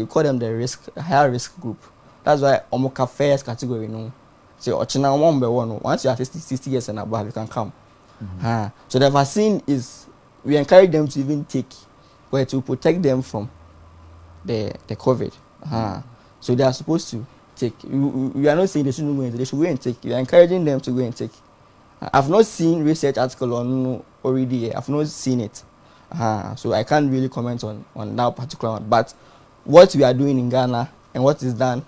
call them the higher risk group. That's why Omoka first category, So once you are 60 years and above, you can come. So the vaccine we encourage them to even take, to protect them from the COVID. So they are supposed to take. We are not saying they shouldn't go and take. They should go and take. We are encouraging them to go and take. I've not seen research article on already. I've not seen it. So I can't really comment on that particular one. But what we are doing in Ghana and what is done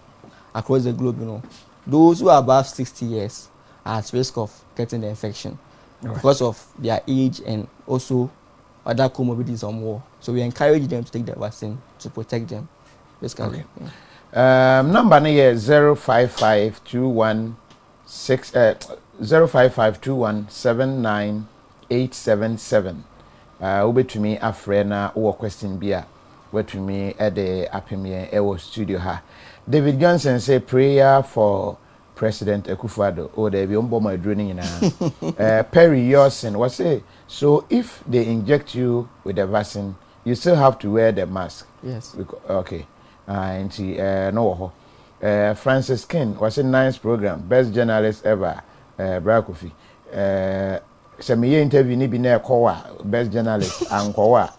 across the globe, those who are above 60 years are at risk of getting the infection because of their age and also other comorbidities or more. So we encourage them to take the vaccine to protect them. Basically.
Okay. Number here 05521 05521798877. Ubetumi afrena or question bia wetumi ede apemie ewo studio ha. David Johnson say prayer for President Akufo-Addo. Oh, they be umbo my draining in Perry Yorson was say so if they inject you with the vaccine, you still have to wear the mask.
Yes.
Okay. And no. Francis King was a nice program, best journalist ever. Kofi. Semiye interview ni bi na ekowa best journalist ankowa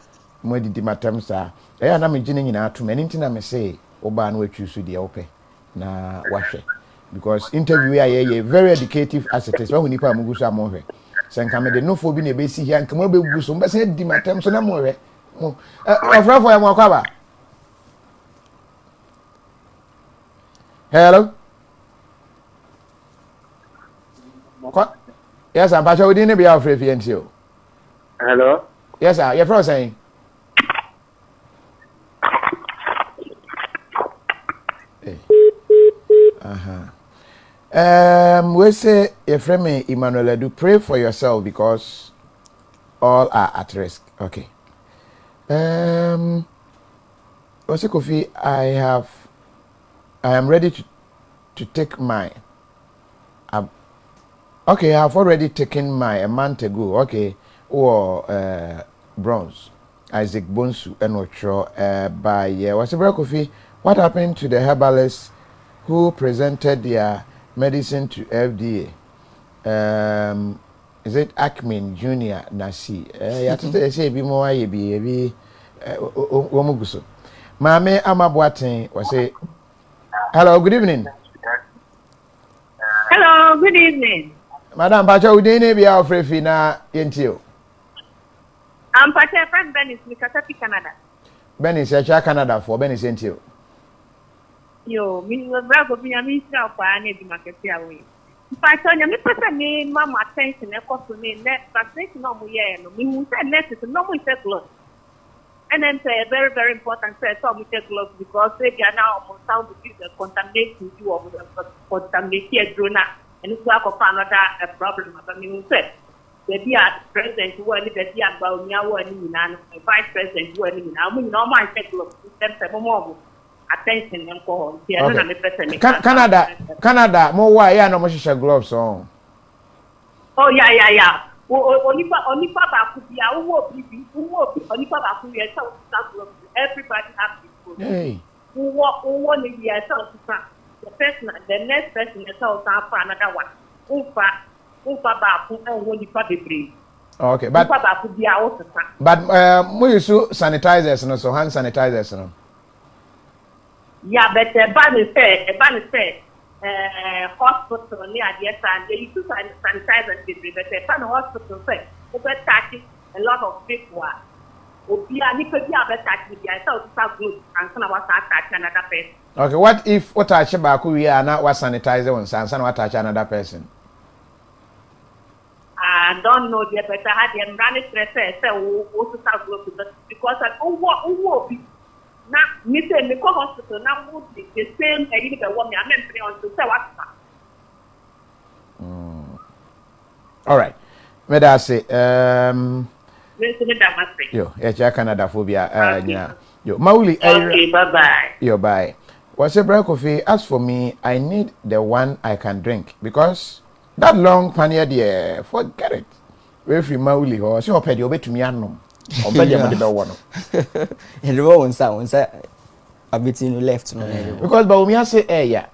mo di matam sa na me gine nyina ato mani ntina me say oba na watwi so dia ope na wahwe because interview ye very educative as it is when nipa amugu so amohwe senka me de no fo bi na be si hia nka mo be gugu so mbe se di matam so na mo hwe afrafo ya mo akwa. Hello. What? Yes, I'm Pacha. We didn't be out for you.
Hello.
Yes, sir. You're from saying. Hey. We say your friend Emmanuel, do pray for yourself because all are at risk. Okay. Mose Kofi, I am ready to take mine. Okay, I have already taken my a month ago. Okay, or bronze, Isaac Bonsu and Ocho by Wasibra Kofi. What happened to the herbalists who presented their medicine to FDA? Is it Akmin Junior Nasi? Yatute say be more be Womuguso. Mame Amabuatin was say hello, good evening.
Hello, good evening.
Madam Pacha, we didn't be out for Fina into.
I'm Pacha from Venice, Mississippi, Canada.
Venice, Canada for Venice into.
Yo, me was bravo, me a minister of the market here. Pacha, you person name, Mamma attention, a cost to me, net, but this no more, no, we said net is no more gloves. And then say a very, very important say, so we take gloves because they are now almost how to use the contamination to over the contaminated drone. And it's like another problem. I mean, said the president who are the about me, vice president who are in now. We know my more attention and call.
Canada, more why I know much gloves on.
Oh, yeah. Only Papa could be our only Papa could be a everybody has to go. Who want to be a self the next person is also for another one. Ufa back and when you put the breed.
Okay, but we use sanitizers no, so hand sanitizers no.
Yeah, but hospital near the and they use sanitizers, but the hospital say over touching a lot of people.
Okay, what if what touch back we are not what sanitizer on sans and what touch another person?
I don't know the better had them run it because now me say me go hospital now would be the same and you want me I'm on to say what.
All right. May I say yo, yeah, Canada phobia. Yeah. Yo, Mauli.
Okay, bye.
Yo, bye. What's a break of it? As for me, I need the one I can drink because that long panier, dear, forget it. If you Mauli or so, pay you to me, I know. Or better, the one.
And the one side, a bit in the left.
Because Baumia say, yeah.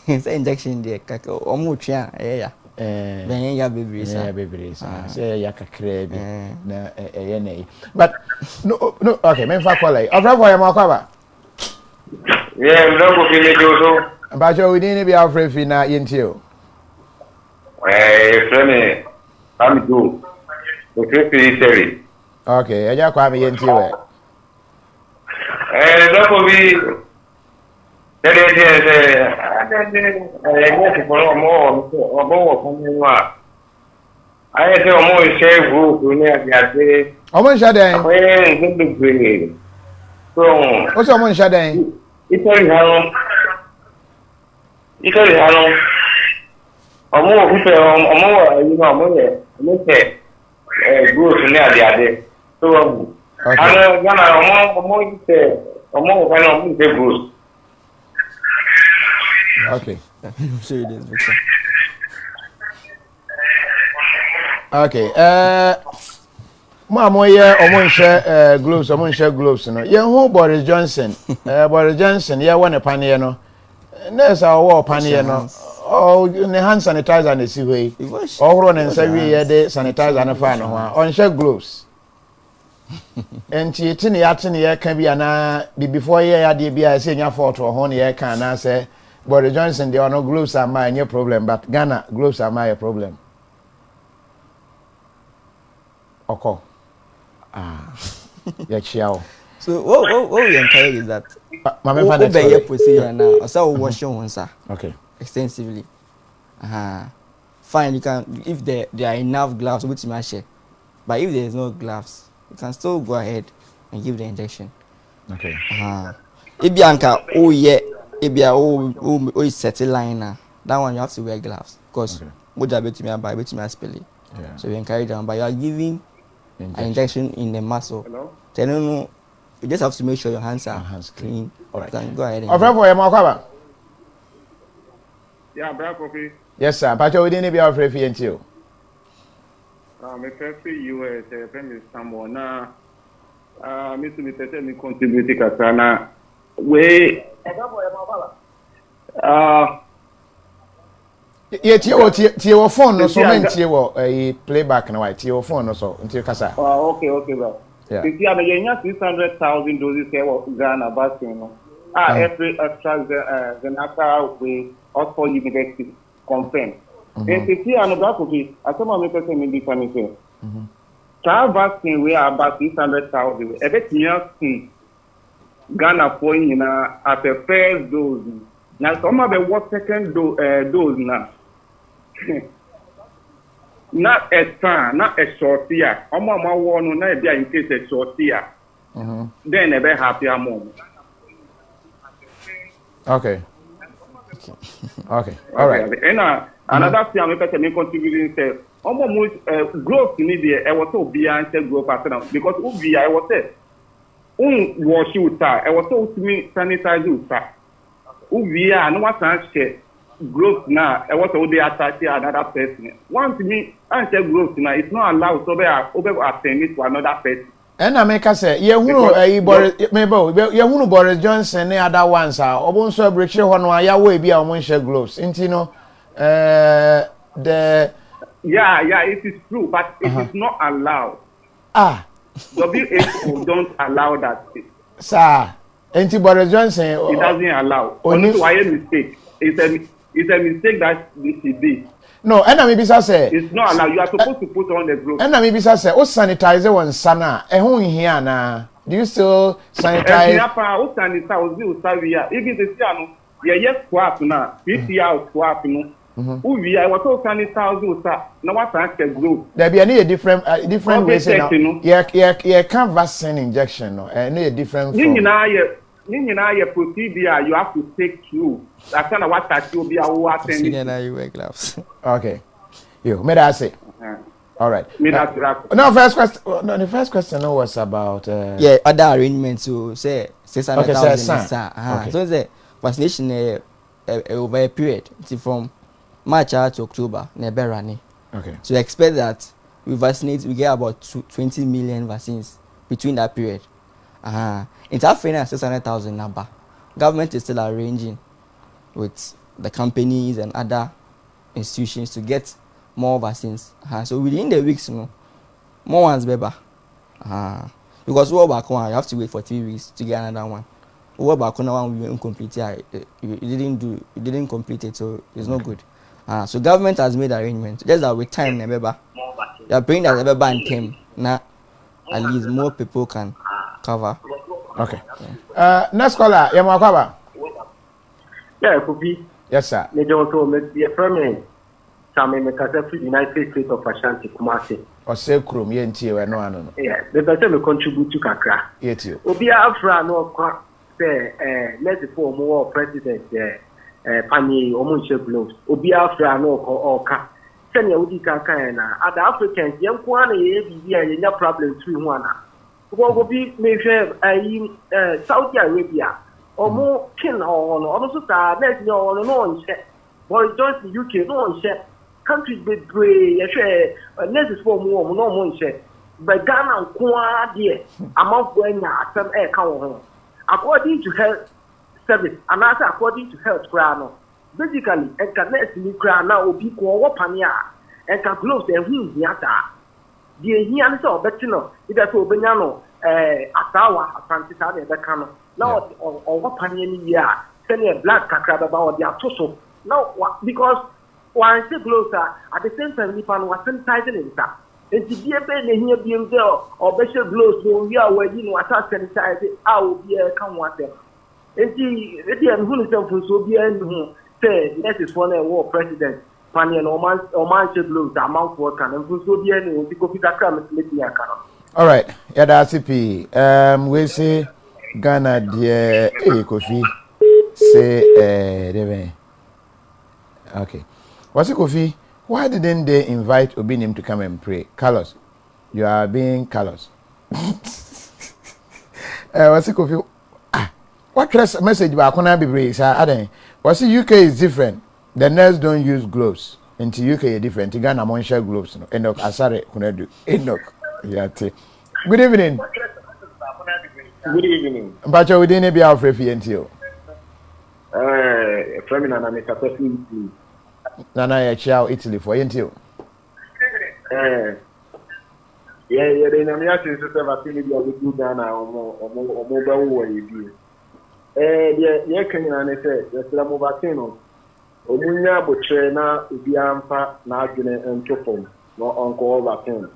It's injection, dear, caco, or mucha, yeah. Then ya baby, say ya crab na but no okay men fa call ofra for am akwa
yeah we don't go feel do
ba jo we ni be afra fi na yentio
friend am do o feel
okay e ja kwa me yentio
don't go be
okay. Okay. Mama, yeah, gloves, gloves, no. Yeah, who Boris Johnson? Boris Johnson, yeah, one a panier, no. There's our war panier, no. Oh, in the hand sanitizer and the seaway. All run and say we had the sanitizer and a fan on share gloves. And tini can be an before ye had the BI saying your fault or honey, I can say. Boris Johnson, there are no gloves are my problem, but Ghana gloves are my problem. Okay. Yeah, chiao.
So what we encourage is that
Mama
procedure now. Also wash your hands
okay
extensively. Fine, you can if there are enough gloves which you share. But if there is no gloves, you can still go ahead and give the injection.
Okay.
If Bianca is set a line now, that one you have to wear gloves because moja beti me buy beti me spell it. So you encourage them, but you are giving an injection in the muscle.
Hello?
Then you just have to make sure your hands are clean.
All right.
Then go ahead.
Yeah, black coffee.
Yes, sir. But you didn't be afraid of you.
My first US friend someone now. Mr. Mr. Me contribute kasana. We
your phone no so many a playback now your phone no so until kasa.
Okay, bro.
Yeah.
You see, I mean, 600,000 doses of Ghana vaccine. Every extra the we Oxford University confirmed. And you see, I'm about to be. I told my person in this one. Child vaccine we are about 600,000. Every Ghana for at the first dose. Now some of the what second dose now. Not a strong, not a short year. Mama one not be in case a short year. Then a very happy moment.
Okay. Okay. All right.
And another thing I'm going to contribute is almost growth in India. I was so beyond growth because I was there. Wash you, sir. I was so to me sanitize you, sir. No one growth now. I was already attached to another person. Once me answer growth now, it's not allowed to be attended to another person.
And I make us say, Boris Johnson, the other ones are also break one way be our share gloves. And you know, the
Yeah, it is true, but it is not allowed. WHO don't allow that.
Sir, Boris Johnson.
It doesn't allow. Only why a mistake. It's a mistake that he did.
No, and maybe say
it's not allowed. You are supposed to put on the group.
And maybe say, oh, sanitize one sana. Here na. Do you still sanitize?
Oh, sanitize. Even the piano, yes, swap na. PCR swap no. We I was so sanitize. Now what the group?
There be a different ways now. Yeah, can't vaccine injection no. A different.
Procedure you have to take through. That's kind of what that will be our attending.
You wear gloves.
Okay. You, may I say? All right.
No,
first question. No, the first question was about.
Other arrangements to say 600,000.
Okay.
So the vaccination over a period from March to October.
Okay.
So expect that we get about 20 million vaccines between that period. It's our finance 600,000 number. Government is still arranging with the companies and other institutions to get more vaccines. So within the weeks, more ones better. Because we back one, you have to wait for 3 weeks to get another one. We back one, we didn't complete it. You didn't complete it, so it's not good. So government has made arrangements. Just that with time, remember, they are bringing that remember and time. Now, at least more people can cover.
Okay. Next caller, Yamakaba.
Yeah, Kofi.
Yes, sir.
Me don't know me permanent. Some me kasa free United States of Ashanti Kumasi.
O se krom ye ntie we no ano no.
Yeah, the person me contribute to kakra.
Yetio.
Obi afra no kwa say let's for more president pani omo nche gloves. Obi afra no ko oka. Senya udi kankan na other Africans yenko ana ye bibi a yenya problem through ho ana. Go be measure Saudi Arabia or more kin or also let no share. Boris Johnson UK no share. Countries be brave, let's for more no one share. But Ghana kwa dear amount when some air count according to health service and also according to health crano. Basically, and can let me cry now or be called pania and can close and who's yata. The here so better no ida so benyano asawa asantisa na bekano now or panian year send a black kakra about the atoso now because one say closer at the same time nipan was sanitizing himself and to be a ben here being there or better gloves so we are where you know attack sanitize out be a come water and the who is so be and say that is one war president Panian or man gloves amount for can and so be any will be
all right, that's it. We say Ghana dear Kofi say okay. What's it Kofi? Why didn't they invite Obinim to come and pray? Carlos, you are being Carlos. What's it Kofi? What message about Kona be brave? What's it UK is different. The nurse don't use gloves. Into UK is different. Ghana mon share gloves. Enoch Asare Kunedu. Enoch. Yate. Good evening.
Good evening.
But you didn't be out for FNTO.
Femina na Mr. Italy.
Nana ya chao Italy for NTO.
Yeah, they na me ask you to vaccine be do Ghana or mobile you. Yeah, can you say the vaccine Omunya botre na ubiampa na adwene entofom no onko vaccine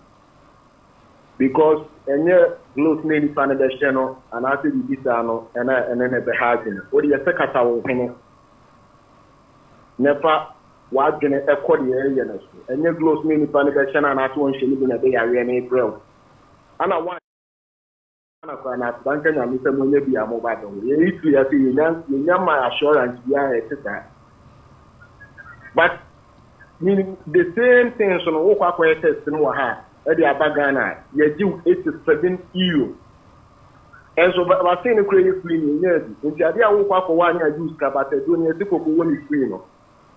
because enye gloves na ni pa na be hye no ana ase bibisa no ene be hagene odi ye sekata wo hene nepa wa adwene ekode ye na so enye gloves na ni pa na be hye na ana ase won hye ni bi na be yare na April ana wa ana kwa na banka nya mi se mo nya bi amoba do ye itu ya se nya my assurance ya eteta. But meaning the same thing so no kwa kwa test no ha e dey abagana ye give 87 euro and so ba say no credit free ni yes nti ade a wo kwa kwa anya use ka but do ni e ko woni free no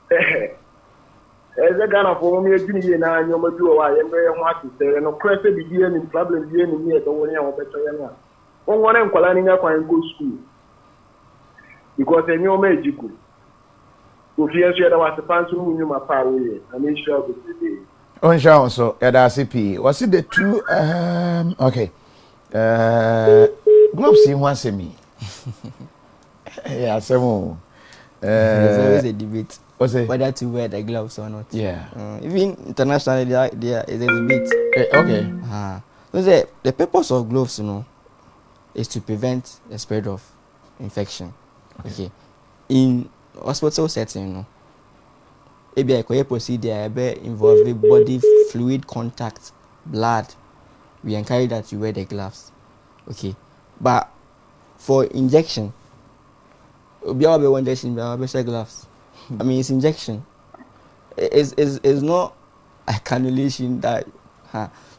ze Ghana for me edini ye na anya ma duo wa ye mbe ho atisere no credit bi die ni problem bi ni me e do woni a wo beto ye na won wona nkwala ni nya kwan go school because enyo ma ejiku If you hear that was the fancy room, you my power, and make sure that
On show so yada CP. Was it the two okay. Gloves in one semi. Yeah, some
there's always a debate
whether
to wear the gloves or not.
Yeah.
Even internationally there is a debate.
Okay.
So the purpose of gloves, is to prevent the spread of infection. Okay. In hospital setting, maybe a procedure involving body fluid contact, blood. We encourage that you wear the gloves. Okay. But for injection, gloves. I mean, it's injection. It's not a cannulation that.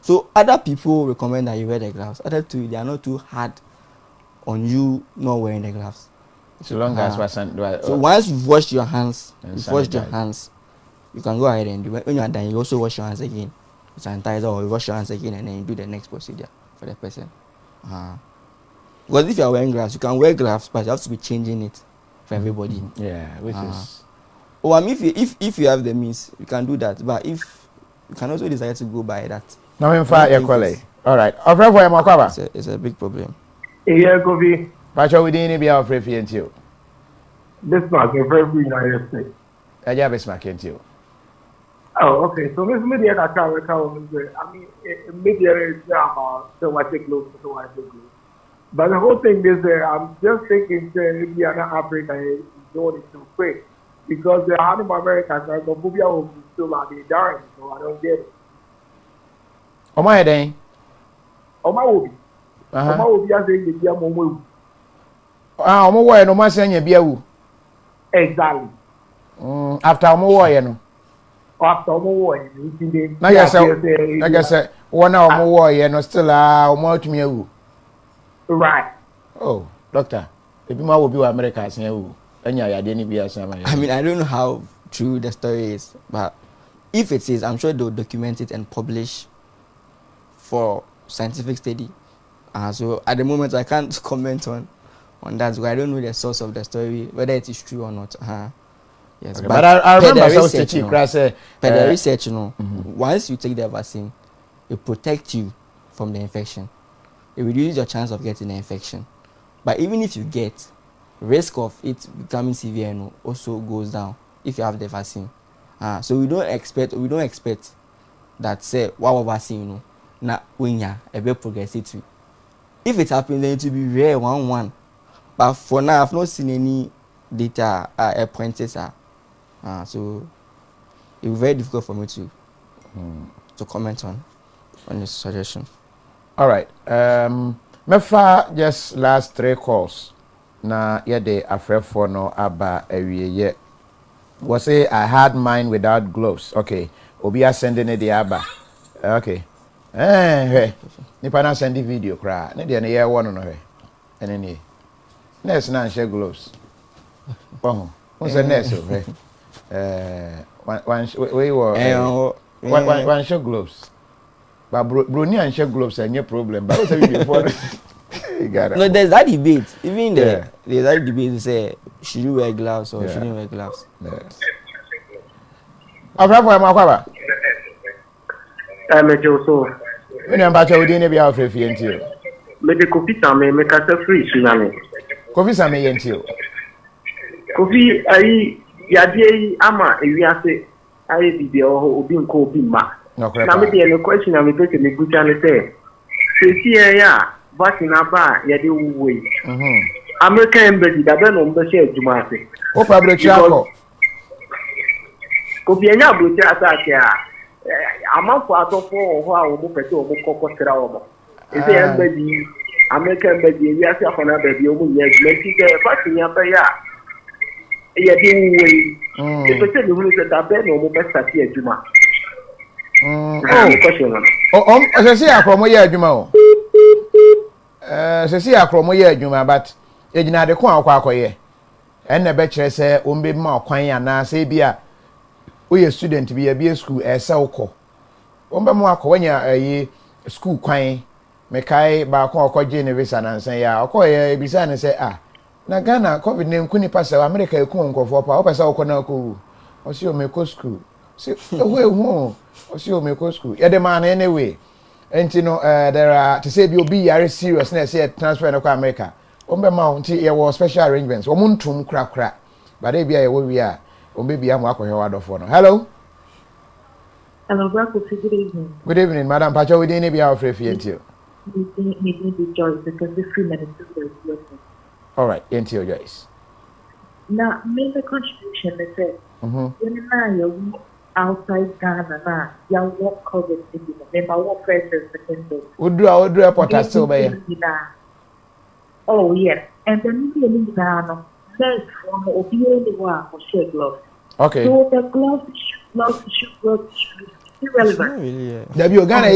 So other people recommend that you wear the gloves. Other two, they are not too hard on you not wearing the gloves.
So long as
so once you've washed your hands, you can go ahead and do it. When you are done, you also wash your hands again. You sanitizer or you wash your hands again and then you do the next procedure for the person. Because if you are wearing gloves, you can wear gloves, but you have to be changing it for everybody.
Yeah, which is.
Oh, I mean, if you have the means, you can do that. But if you can also decide to go by that.
Now, in fact, all right.
It's a big problem.
Yeah, Kofi.
But we didn't be afraid for you.
Bismarck, you're very free United States.
I have Bismarck into you.
Oh, okay. So this media that I mean, media is about so I take close, so I take close. But the whole thing is, I'm just thinking if we are not Africa, is doing it too quick. Because the animal Americans are going to be still out there dying, so I don't get it.
Oh, my day.
Oh, my will be. Oh, my will be as a young
I'm aware no man saying you
exactly.
After I'm aware, no.
After I'm aware,
I guess, one hour more, no, still, more to me.
Right.
Oh, doctor, the people will be Americans here. I mean,
I don't know how true the story is, but if it is, I'm sure they'll document it and publish for scientific study. So at the moment, I can't comment on that because I don't know the source of the story, whether it is true or not. Yes,
okay, but I remember
the research, once you take the vaccine, it protects you from the infection. It reduces your chance of getting the infection. But even if you get, risk of it becoming severe also goes down if you have the vaccine. So we don't expect that say what vaccine na when ya a bit progressive too. If it happens, then it will be rare 1-1. But for now, I've not seen any data pointers. So it's very difficult for me to comment on this suggestion.
All right. Mefa just last 3 calls. Na yede afrefo no aba awieye. Was say I had mine without gloves. Okay. Obi a sending the aba. Okay. Nipa na send the video kra. Ne de na ye wono no he. Ene ni. Nurse na share gloves. Oh. What's the nurse he? One share gloves. But broni and share gloves and no problem. But what's the before?
No, there's that debate. Even there's that debate to say should you wear gloves or shouldn't wear gloves.
When I'm back, I didn't be out for you until.
Maybe Kofi Same make us a free tsunami.
Kofi Same until.
Kofi, Yadi Ama, we are say, I did the old Kofi Ma.
No,
the question I'm going to make good channel say. Yeah. Vaccin aba yadi uwe. American embassy da be no mbe share jumase.
O fabric chako.
Ko bi anya abrochi atake a amanfo atofo ho a wo pese wo kokosira wo. Ese embassy American embassy wi ase afana ba bi o mu nya embassy de vaccin ya ba ya. Yadi uwe. E pese ni hunu se da be no mo be stati adwuma.
Say akromo ye adwuma o. Say akromo ye adwuma but ejina de ko akwakoye enne be kire se o mbe ma okwan ya na se bia o ye student bia bia school ese ukọ o mbe mo akọwanya school kwan me kai ba ko okoje ne visa na nsan ya okoye ebisa ne se na Ghana covid ne nkuni pa se America eku nkofo pa o pese ukọ na ko o si o me ko school See, away home. Or see you make school. Yeah, the man anyway. And you know, there are to say you'll be very serious. Let's say transfer to America. Ombe mount here was special arrangements. Omuntum crack. But they be a way we are. Maybe I'm working here out for no. Hello.
Hello, Bravo. Good evening.
Good evening, Madam Pacho. We didn't be out for you.
We Joyce because the 3 minutes is
all right, into your Joyce.
Now, make a contribution. They say, when you outside Ghana, you walk COVID. Remember what pressure second dose.
Would do a potash over.
Oh yes, and then you need to first from the one for share gloves.
Okay.
So the gloves should irrelevant.
There be Ghana,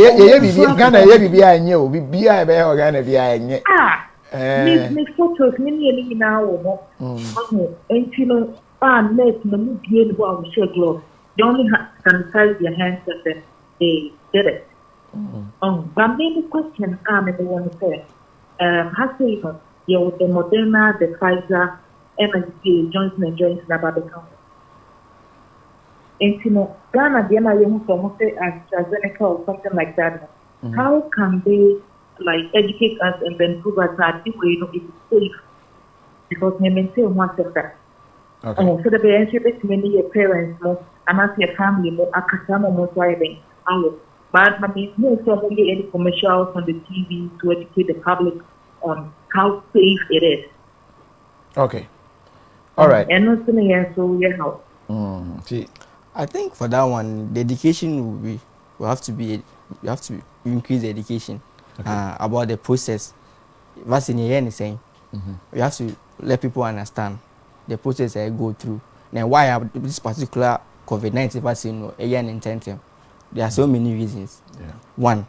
Ghana, I knew, be I be Ghana,
ah, me photos, many now, and you know, let me be able to share gloves. You only have to sanitize your hands and then they did it. But maybe question I want to say, has to even the Moderna, the Pfizer, MSD, Johnson & Johnson about the company. And you know, Ghana, the MIA, almost say AstraZeneca or something like that. How can they like educate us and then prove us that this way, you know, it's safe? Because we maintain one sector. Okay. So the parents, many parents, and as your family, Akasama, most driving. But I mean, no, so only any commercials on the TV to educate the public on how safe it is.
Okay. All right.
And also, so yeah, how?
See,
I think for that one, the education will have to increase the education about the process. Vaccin is saying, we have to let people understand the process I go through. Now, why this particular COVID-19 vaccine intentive? There are so many reasons. Yeah. One,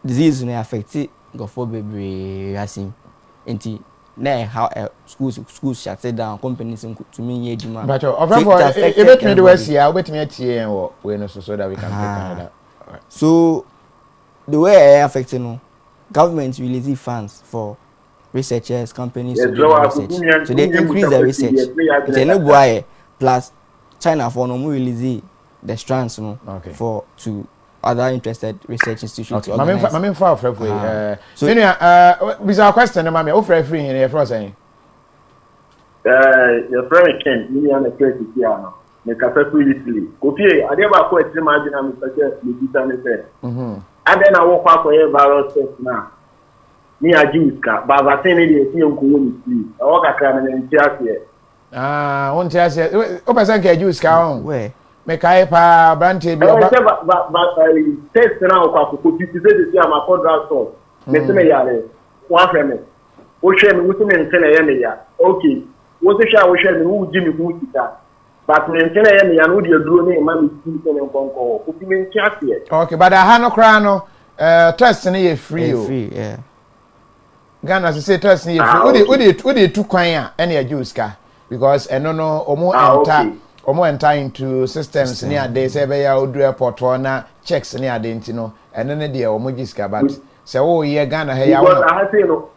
disease may affect the vaccine. Now, how schools shut down, companies to me,
but if me do see, I'll bet me a TN or when so that we can take that. Right. So,
the way I affecting government release funds for researchers, companies to do the research. So they increase the research. It's a no plus China for no more release the strands for to other interested research institutions.
Okay. Mami far for so bizarre question, mami. O free here for saying.
Your friend Ken, you are a crazy piano. Make a freely. KOFI, I never quite imagine I'm such a digital. And then I walk up for a virus test now. Me a Jews car, but vaccine is a community. I walk a crime and here.
One chance. Open some Jews car. Where? Make I pa branche be
but test now kwa ko ti say this am for drug store me say me yare one frame o share me wuti me ntena ya me ya okay wo se sha wo share me wo gi me ku kita but me ntena ya me ya no de duro ne ma me ti ntena nkonko ko ti me ntiase
okay but ha no kra no test ne ye free o
free yeah
Ghana say test ne ye free wo de tu kwan a ene use ka because eno no omo enter omo enter into systems ni ade say be ya odu airport na checks ni ade ntino ene ne de omo giska but say wo ye Ghana he ya wo
I say no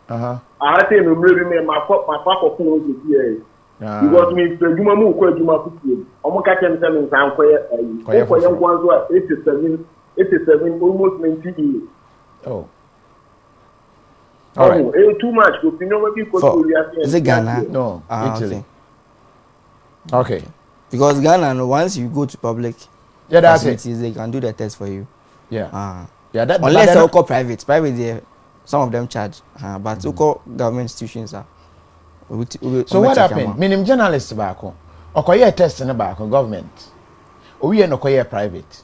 I say no maybe me my papa ko fun o ti here because me adwuma mu ko adwuma futie omo ka kem say me nsan ko ye ko ye nkwan so 87 almost 90 years.
Oh. All right.
Too much.
Is it Ghana?
No, Italy. Okay.
Because Ghana, once you go to public facilities, they can do the test for you.
Yeah.
Unless they call private. Private, some of them charge. But so call government institutions are.
So what happened? Minim journalists back home. Okoye test in the back on government. We no koye private.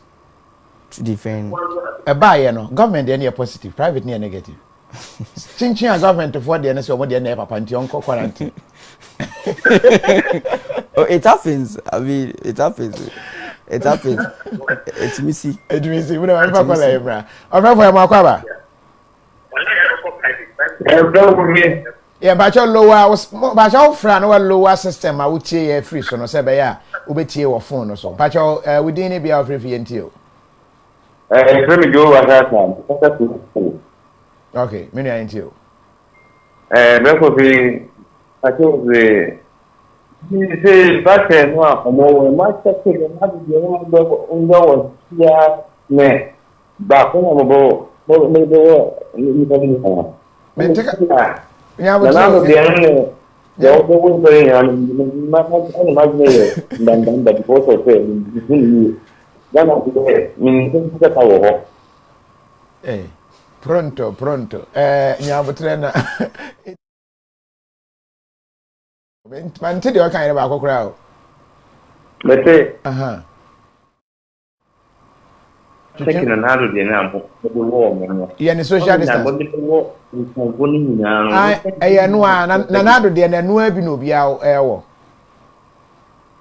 To defend.
No government they are positive, private they are negative. Chinchin government for the NSO what they are papa nti onko quarantine.
Oh, it happens. I mean, it happens. It's missy.
It's missy. We don't have to Ebra. Obra for Makwaba. Yeah, but your lower but your friend or lower system I would say free so no say be ya obetie wo phone no so. But your we didn't be free ntio.
Let me go over that.
Okay, many are into you.
Therefore, I think Say Vaccin no omo ma check the ma di ndo ya me ba ko mo bo
Menteka.
Na no de no yo go win for ya ma dan da because of it ya na ko min ko ta wo
Pronto. Nyabotre na. Mante de wakan ere ba akokora o.
Mete.
Aha.
Cheki na nado de na mo wo mo.
Ye ni social distance. Eye no a na nado de na no abi no bia ewo.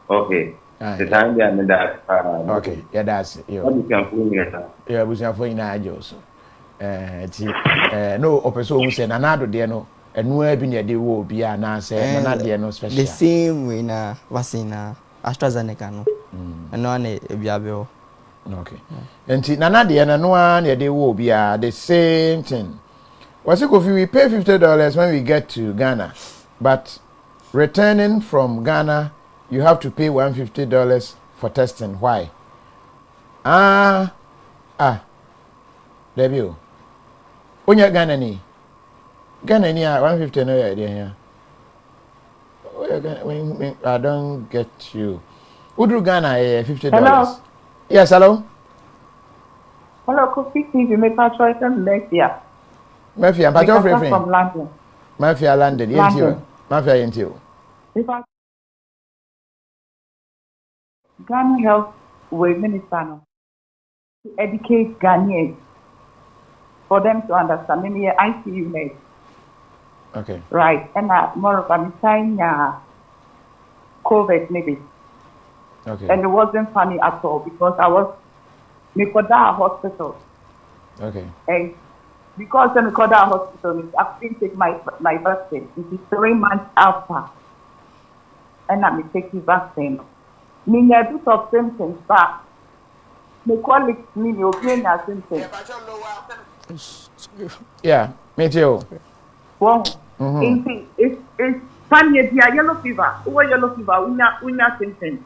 Okay. The time they are that.
Okay, yeah, that's it.
What you can put in there?
Yeah, we can put in there also. No, opeso who say na nado de no. Enu abi na de wo bia na say na de no special.
The same way na vaccine na AstraZeneca no. Eno na ebiabe.
Okay. Enti na de na no na de wo bia the same thing. Was it we pay $50 when we get to Ghana, but returning from Ghana you have to pay $150 for testing. Why? Debio. Onya Ghana ni. Ghana ni 150 no idea here. I don't get you. Udru Ghana $50.
Hello.
Yes, hello.
Hello, KOFI TV. Make our choice next year.
Mafia, I'm
from London.
Mafia London.
London.
Mafia Yentio.
Ghana Health Minister no, to educate Ghanaians for them to understand. Maybe ICU nurse.
Okay.
Right. And more of I'm saying COVID maybe.
Okay.
And it wasn't funny at all because I was Mikoda hospital.
Okay.
And because the Mikoda hospital, I didn't take my vaccine. It is 3 months after. And I'm taking vaccine. Me a bit of symptoms, but my colleagues me no pain as symptoms.
Yeah, me too.
Well, it's funny. It's yellow fever. Over yellow fever, we not symptoms.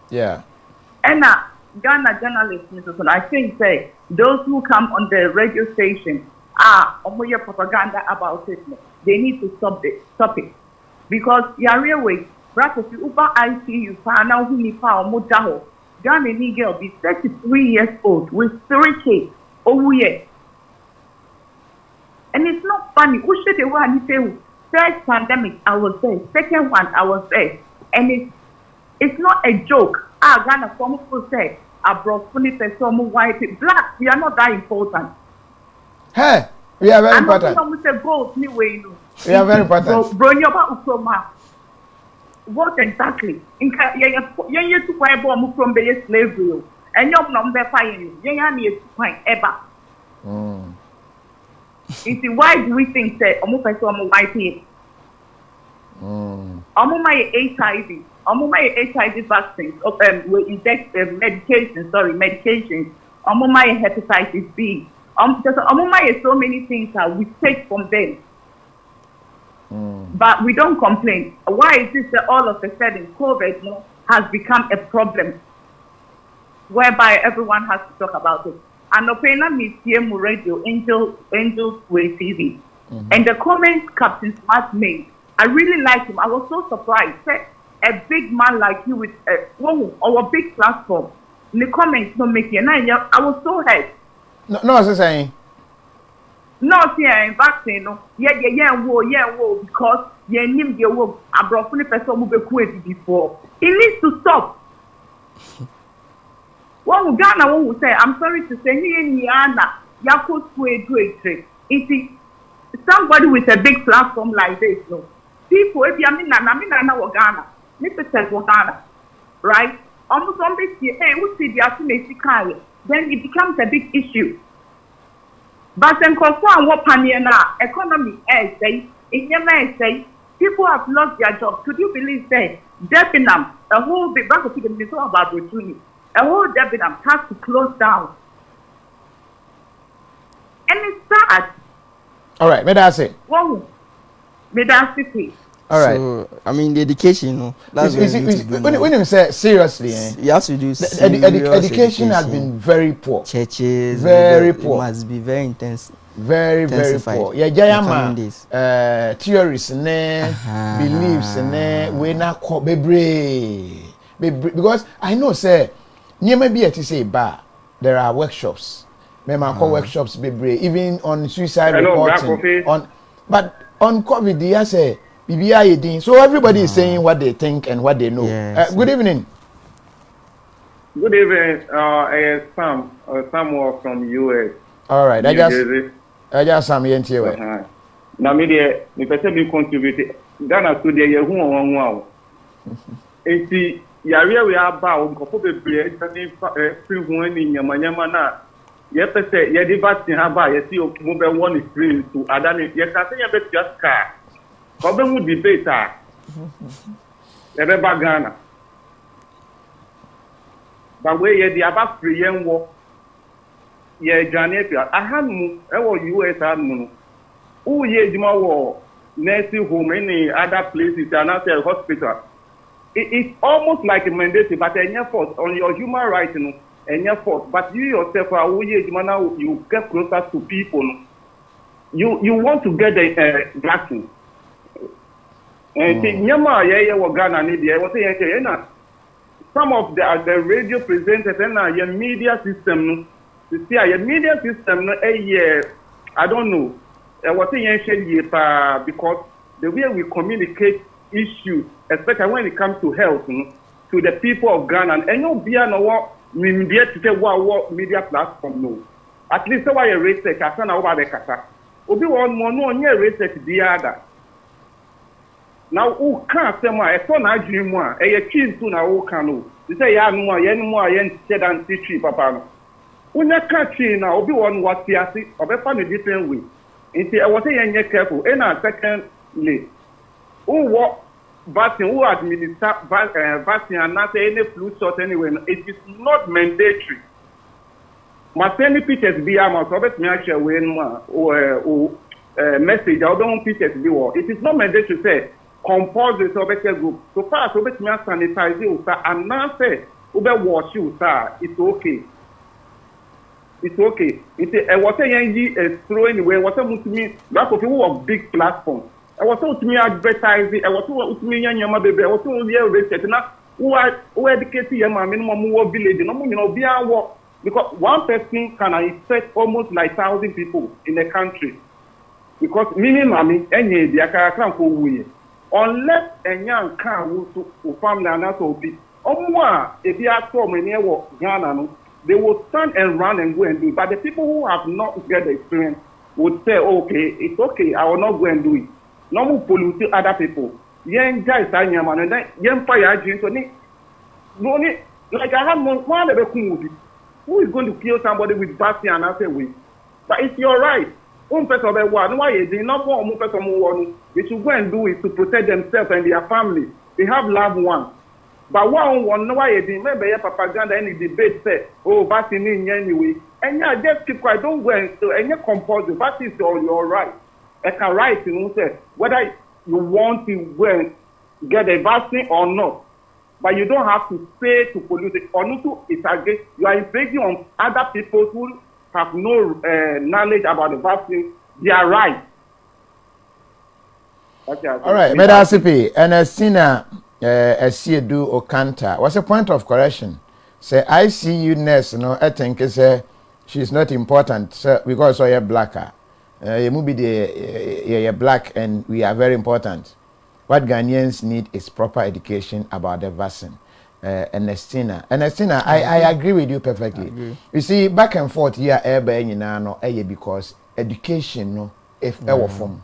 Yeah.
And Ghana journalists, I think say those who come on the radio station are propaganda about it. They need to stop it because yare way. Brackets Uber ICU now who need power Mudaho. Ghana girl be 33 years old with 3 kids. Oh yeah. And it's not funny. Who should they want to say first pandemic I was there, second one I was there. And it's not a joke. Ghana some people say abroad fully person white black, we are not that important.
Hey, we are very important.
I'm say gold anyway,
we are very important.
Bro, what exactly? In you to buy bomb from the slavery, and you're not there fighting. You need to find ever. Why do we think that almost like some white people? My HIV. My HIV vaccines. We inject medications. My hepatitis B. My so many things that we take from them. But we don't complain. Why is this that all of a sudden COVID has become a problem whereby everyone has to talk about it? And Opena meets radio, Angels Way TV. And the comments Captain Smart made, I really liked him. I was so surprised. A big man like you with a big platform. The comments don't make you. I was so hurt.
No, I was saying.
Not here, vaccine, because you need your work. I brought the person who be before. It needs to stop. One Ghana will say, I'm sorry to say, somebody with a big platform like this, people, if you are Ghana, Mr. Ghana, right? Almost on this year, we see the then it becomes a big issue. But then, what economy say, people have lost their jobs. Could you believe that Debenham, a whole big back of the minister about Virginia, a whole Debenham has to close down? And it's sad.
All right, may I say?
Well, may I say?
All right.
So I mean the education, no. That's what you need to do.
When you say seriously,
you have to do
education has been very poor.
Churches
very poor.
It must be very intense.
Very poor. Yeah, Jayama. Theories beliefs we na ko bebre. Because I know say near maybe to say bar there are workshops. Mema call workshops bebre even on suicide reporting but on COVID they say BBI. So everybody is saying what they think and what they know. Yes. Good evening.
Good evening. Sam from US.
All right. I just Sam here.
Na me dey me pese be contribute. Ghana to dey ye hu won wa. Enti yare we aba o ko bebre tani free hu ani nyamanyama na ye pese ye di vaccine aba ye si o mo be one free to adani ye ka se ye be just car. Ko be mu debate a. Ye be ba Ghana. Ba we ye di aba free yen wo. Ye Ghana pe ahanu e wo US anu. Who ye juma wo nursing home any other places and not a hospital. It's almost like a mandate, but any effort on your human rights, you know, any effort. But you yourself, who ye juma now, you get closer to people. You want to get the vaccine. And nyama ye wo Ghana ni dey. What say na? Some of the radio presenters and your media system, you see, your media system, I don't know. What because the way we communicate issues, especially when it comes to health, to the people of Ghana, and you be what media to say what media platform no. At least why a research as an over the kata. Obi one more no near research the other. Now who can't say more? A son I dream more. A kid to now who can. You say ya no more said and teach papa. When you can't see now, Obi one what he has or be found a different way. I was saying, careful. And secondly, who what vaccine, who administer vaccine and not any flu shot anyway, it is not mandatory. My sending pictures be a so bet me actually when or message, I don't pictures be war. It is not mandatory to say compulsory so better group. So far, so bet me sanitize you, sir, and now say, Uber wash you, sir, it's okay. It's okay. It's a what I throw anyway. What I want to me, that's what you have big platform. I was told to me advertising. I was told to me young baby. I was told to research. Now who educate your minimum more village. No, you know, be our work because one person can affect almost like 1,000 people in the country. Because minimum any the can't go away unless a young can to family and not so big. If you are so many Ghana. They will stand and run and go and do it. But the people who have not get the experience would say, okay, it's okay, I will not go and do it. No more pollute other people. Yen guys are man and then yen fire drink no like I have one of the who is going to kill somebody with vaccine and I say wait. But it's your right. Person of one why they not one person who they should go and do it to protect themselves and their family. They have loved ones. But one know why they remember your propaganda any debate say, oh, vaccine in anyway. And yeah, just keep quiet, don't go and so any compulsory vaccine is all your right. It's a right, you know, say whether you want to go and get a vaccine or not. But you don't have to pay to pollute it or not to it's against you are infringing on other people who have no knowledge about the vaccine, their right. Okay,
all right, Medasipi, Ernestina Esiedu Okanta. What's the point of correction? Say ICU nurse, no, I think say she's not important because you're blacker. You must be you're black and we are very important. What Ghanaians need is proper education about the vaccine. Ernestina, I agree with you perfectly. You see, back and forth here, because education, no, if ever form.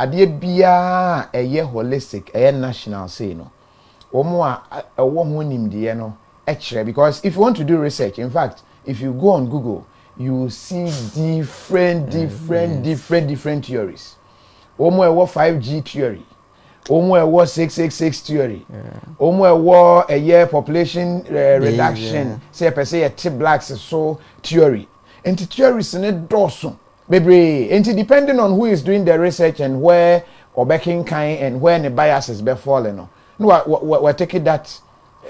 Adie bia eye holistic eye national say no omo a wo ho nimdie no ekire because if you want to do research, in fact if you go on Google you will see different theories. Omo e wo 5G theory, omo e wo 666 theory, omo e wo eye population reduction say per say e blacks so theory and theories ne doso Bebre, and depending on who is doing the research and where or backing kind and when the biases be falling. No, we're taking that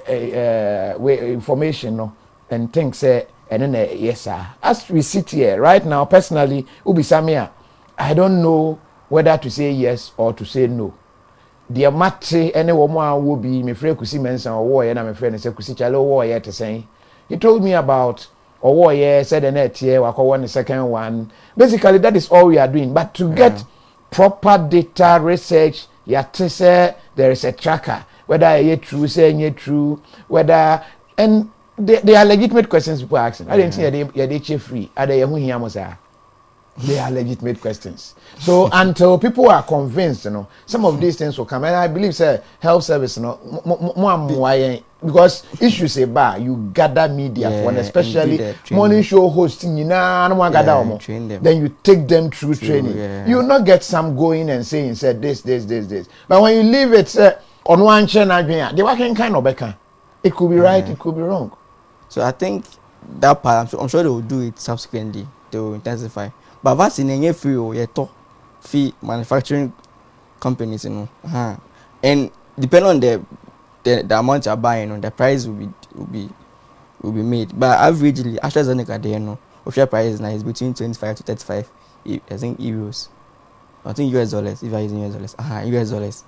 information no, and think say and then yes sir. As we sit here right now, personally, Ubi Samia, I don't know whether to say yes or to say no. The mate any woman will be my friend Kusi Mensa or war and my friend said Kusi Chalo war yet to say. He told me about or war yeah said the net here, wako one the second one. Basically that is all we are doing. But to get proper data research, you have to say there is a tracker. Whether you true, saying you true, whether and they are legitimate questions people are asking. I didn't see they free. Are they They are legitimate questions. So until people are convinced, you know, some of these things will come. And I believe, say, health service, you know, because issues say bar, you gather media for, and especially morning show hosting, you know, train them. Then you take them through training. You will not get some going and saying, said this. But when you leave it, on one channel, they working kind of better. It could be right, it could be wrong.
So I think that part, I'm sure they will do it subsequently. They will intensify. But vaccine is free or fee manufacturing companies, you know. And depending on the amount you're buying, you know, the price will be made. But averagely, AstraZeneca, they, you know, official price now is between 25 to 35, I think euros. I think US dollars, if you're using US dollars. US dollars.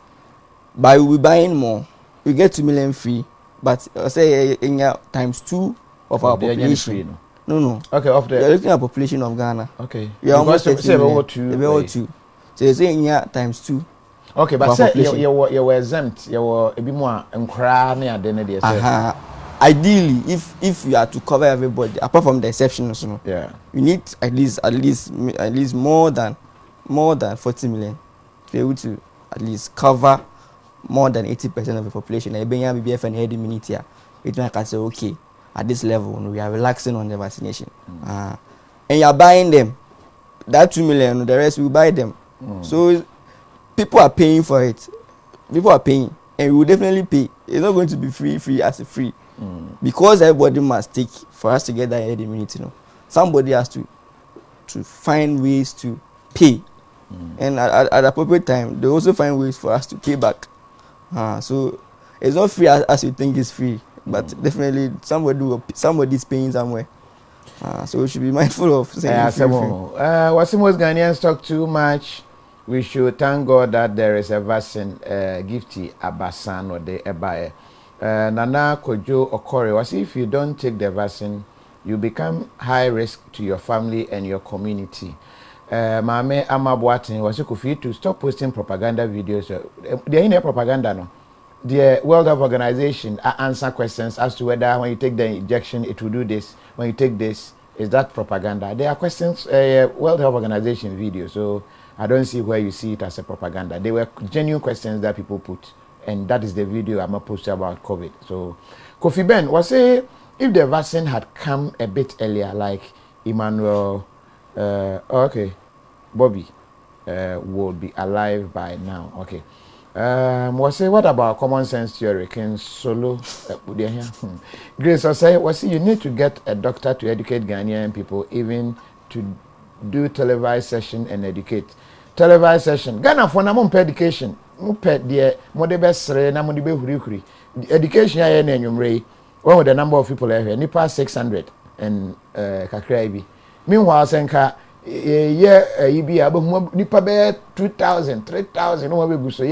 But we'll be buying more. We get 2 million free. But say times 2 of our population. No.
Okay, of the.
You're looking at population of Ghana.
Okay.
You're almost 30 million.
2.
So you're saying times 2.
Okay, but say you were exempt. You were a bit more
ideally, if you are to cover everybody, apart from the exceptions, you know, you need at least more than 40 million to be able to at least cover more than 80% of the population. And BBF and herd immunity, it can say okay. At this level, we are relaxing on the vaccination. And you are buying them. That 2 million, the rest we buy them. So people are paying for it. People are paying. And we will definitely pay. It's not going to be free as a free. Because everybody must take for us to get that herd immunity. You know. Somebody has to find ways to pay. And at appropriate time, they also find ways for us to pay back. So it's not free as you think it's free. But definitely somebody's paying somewhere. So we should be mindful of saying
Wasimos Ghanaians talk too much. We should thank God that there is a vaccine gifty abasan or the ebae. Nana Kojo Okore was if you don't take the vaccine, you become high risk to your family and your community. Mame Amabuatin was to stop posting propaganda videos. They're in propaganda no. The World Health Organization answer questions as to whether when you take the injection it will do this, when you take this, is that propaganda? There are questions, World Health Organization video, so I don't see where you see it as a propaganda. They were genuine questions that people put, and that is the video I'm posting about COVID. So, Kofi Ben was say if the vaccine had come a bit earlier, like Emmanuel, Bobby would be alive by now. Okay. What about common sense theory? Can solo Grace or say you need to get a doctor to educate Ghanaian people, even to do televised session and educate. Televised session. Ghana for na mumpe education. Mumpe the best na modibe hurikuri. Education ya na enyumre. One with the number of people here, nipa 600 and kakra ibi. Meanwhile senka nipa be 2,000, 3,000 no we so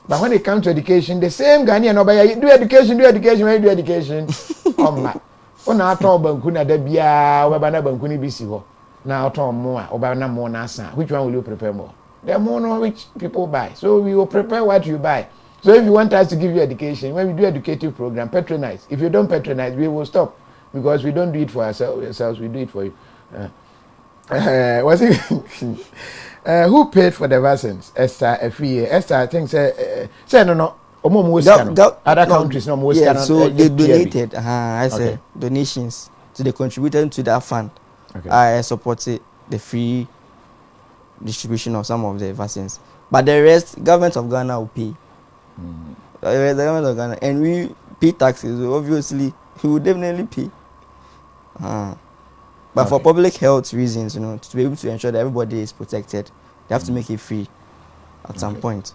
but when it comes to education, the same Ghanaian no do education when you do education. My ona aton banku na da bia oba na banku ni bisi ho na aton mo a oba na mo na asa. Which one will you prepare more? The more no which people buy, so we will prepare what you buy. So if you want us to give you education, when we do educative program, patronize. If you don't patronize, we will stop, because we don't do it for ourselves, we do it for you. Was it who paid for the vaccines? Esther Esther, I think say no. Other countries no most.
Yeah, so they donated. I said donations. So they contributed to that fund. Okay. I supported the free distribution of some of the vaccines, but the rest, government of Ghana will pay. The government of Ghana, and we pay taxes. So obviously, we will definitely pay. But for public health reasons, to be able to ensure that everybody is protected, they have to make it free. at some point.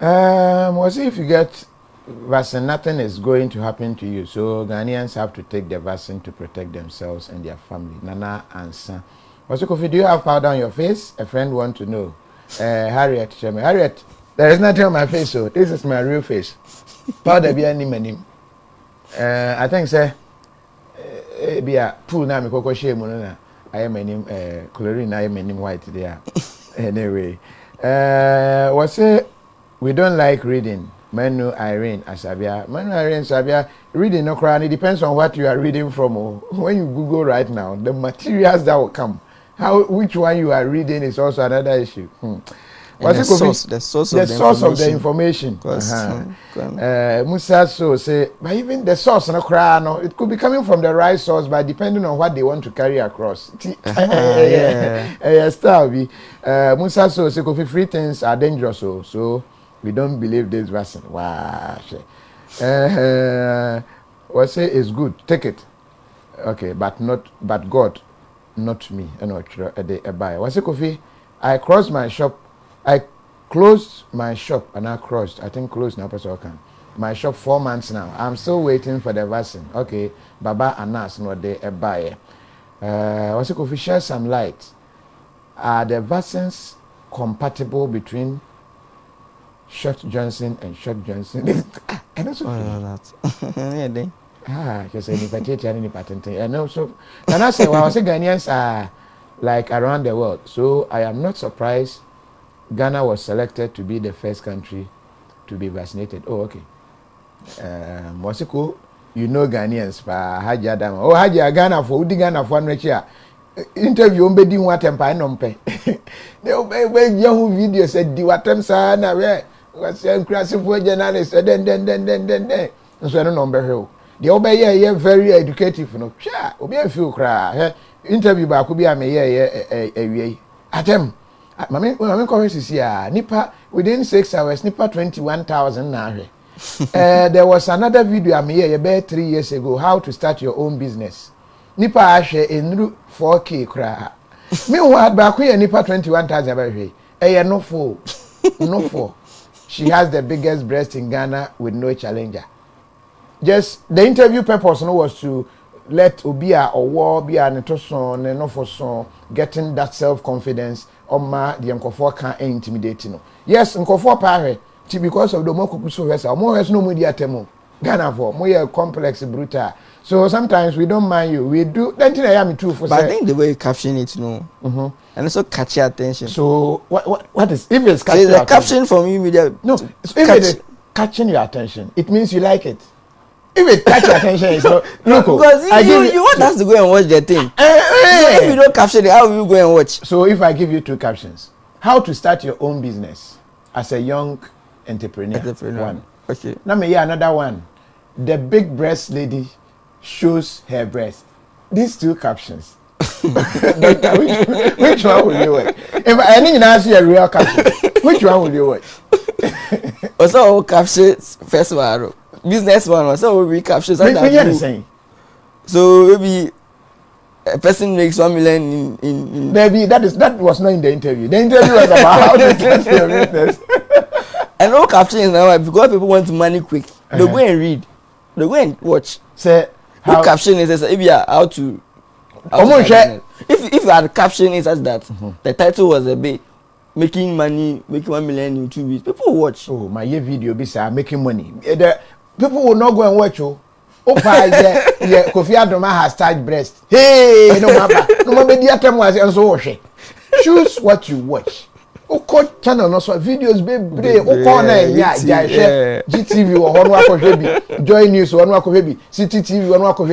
Was if you get vaccine, nothing is going to happen to you. So Ghanaians have to take the vaccine to protect themselves and their family. Nana answer. Was if do you have powder on your face? A friend want to know. Harriet, Harriet, there is nothing on my face, so this is my real face. Powder be any many. I think say be a pool na me koko shame na. I am name chlorine, I am name white there. Anyway, was say we don't like reading. Manu Irene Asabia. Manu Irene Asabia, reading no cry. It depends on what you are reading from. When you Google right now, the materials that will come. Which one you are reading is also another issue.
The source of the
information. Musa so say, but even the source no cry, no, it could be coming from the right source, but depending on what they want to carry across. Musa so say, coffee free things are dangerous. So we don't believe this vaccine. Wow. What say is good? Take it. Okay, but God, not me. Buy. What say coffee? I closed my shop and I closed. I think closed now. My shop 4 months now. I'm still waiting for the vaccine. Okay, Baba Anas no de buy. What say coffee? Share some light. Are the vaccines compatible between Short Johnson and Short Johnson? I don't know that. Just any particular any patent. And also, and I say, well, I say Ghanaians are like around the world. So I am not surprised Ghana was selected to be the first country to be vaccinated. Oh, okay. Mosiko, you know Ghanaians, Haji Adam. Oh, Haji Ghana for Udi Ghana for 100 years. Interview umbedi watempa nompe. The obey young video said di watem sana we was inclusive for journalist then so no number here. The obey very educative no. Sha obi feel cry. Interview ba ko bi am awie. Atem. Mami conference here nipa within 6 hours nipa 21,000 na hwe. There was another video am here about 3 years ago, how to start your own business. Nipa ashe enru 4K kra. Me what ba ko nipa 21,000 ba hwe. No for. She has the biggest breast in Ghana with no challenger. Just the interview purpose no was to let Obia or war be anetoson and no for so getting that self-confidence on ma the Nkofo can't intimidate no. Yes, Nkofo pare because of the mokupu so vesa. More has no media temo. Ghana for more complex brutal. So sometimes we don't mind you. We do. Then I am true for.
But I think the way you caption it, and also catch your attention.
So what is if it's catching
the caption from you media?
No, if it is catching your attention, it means you like it. If it catch your attention, it's not local.
Because you want us to go and watch the thing. So if you don't caption it, how will you go and watch?
So if I give you 2 captions, how to start your own business as a young entrepreneur. One.
Okay.
Now me hear another one. The big breast lady shows her breast. These 2 captions. Doctor, which one will you watch? If I need to ask you a real caption, which one will you watch?
Also, captions first one. Business one also we captions. So maybe a person makes 1 million in
maybe that was not in the interview. The interview was about how to test your business.
And all captions now because people want money quick. They go and read. They go and watch.
Say
how caption is if you are how to if you had caption is such that the title was a bit making 1 million in 2 weeks. People watch.
Oh, my video be say making money. The people will not go and watch you. Yeah, Kofi Adoma has tight breast. Hey, no matter time was and so watch. Choose what you watch. Channel no so videos be GTV or one wako Joy News one wako City TV one wako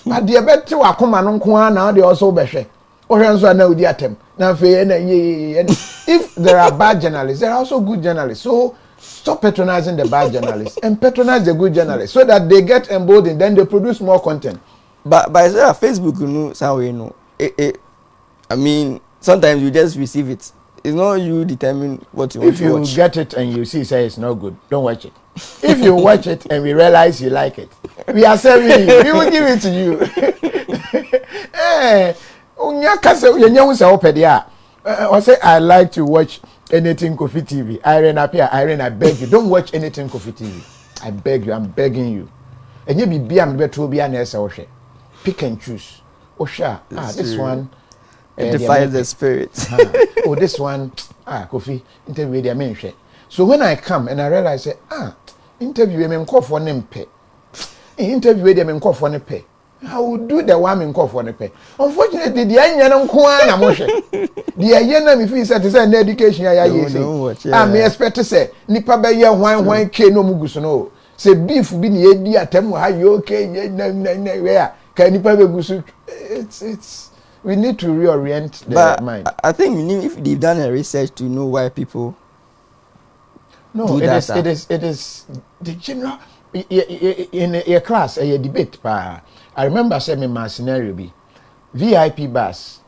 but the better wakoma no nko na they also be hwe. Ohwe na odi atem. Na fe na if there are bad journalists, there are also good journalists. So stop patronizing the bad journalists and patronize the good journalists so that they get emboldened, then they produce more content.
But Facebook, I mean, sometimes you just receive it. It's not you determine what you want to watch.
If you get it and you say it's not good, don't watch it. If you watch it and we realize you like it, we are serving you. We will give it to you. I say I like to watch anything KOFI TV. Irene appear, Irene, I beg you, don't watch anything KOFI TV. I beg you, I'm begging you. And you be am better be an essay. Pick and choose. This one.
It defies the spirit.
This one, KOFI, interview the main share. So when I come and I realize, interview them call for them pay. Interview them call for them pay. I will do the one in call for the pay. Unfortunately, the Yanyan Kwan emotion. The Yanyan, if he said to say education, I may expect to say, Nipa Baya, wine, K no Mugusono. Say beef be the idea, tell how you okay, where can Nipa Gusu? It's. We need to reorient the mind.
I think we need, if they've done a research to know why people.
No, it is the general in a class, a debate. I remember saying my scenario be VIP bus.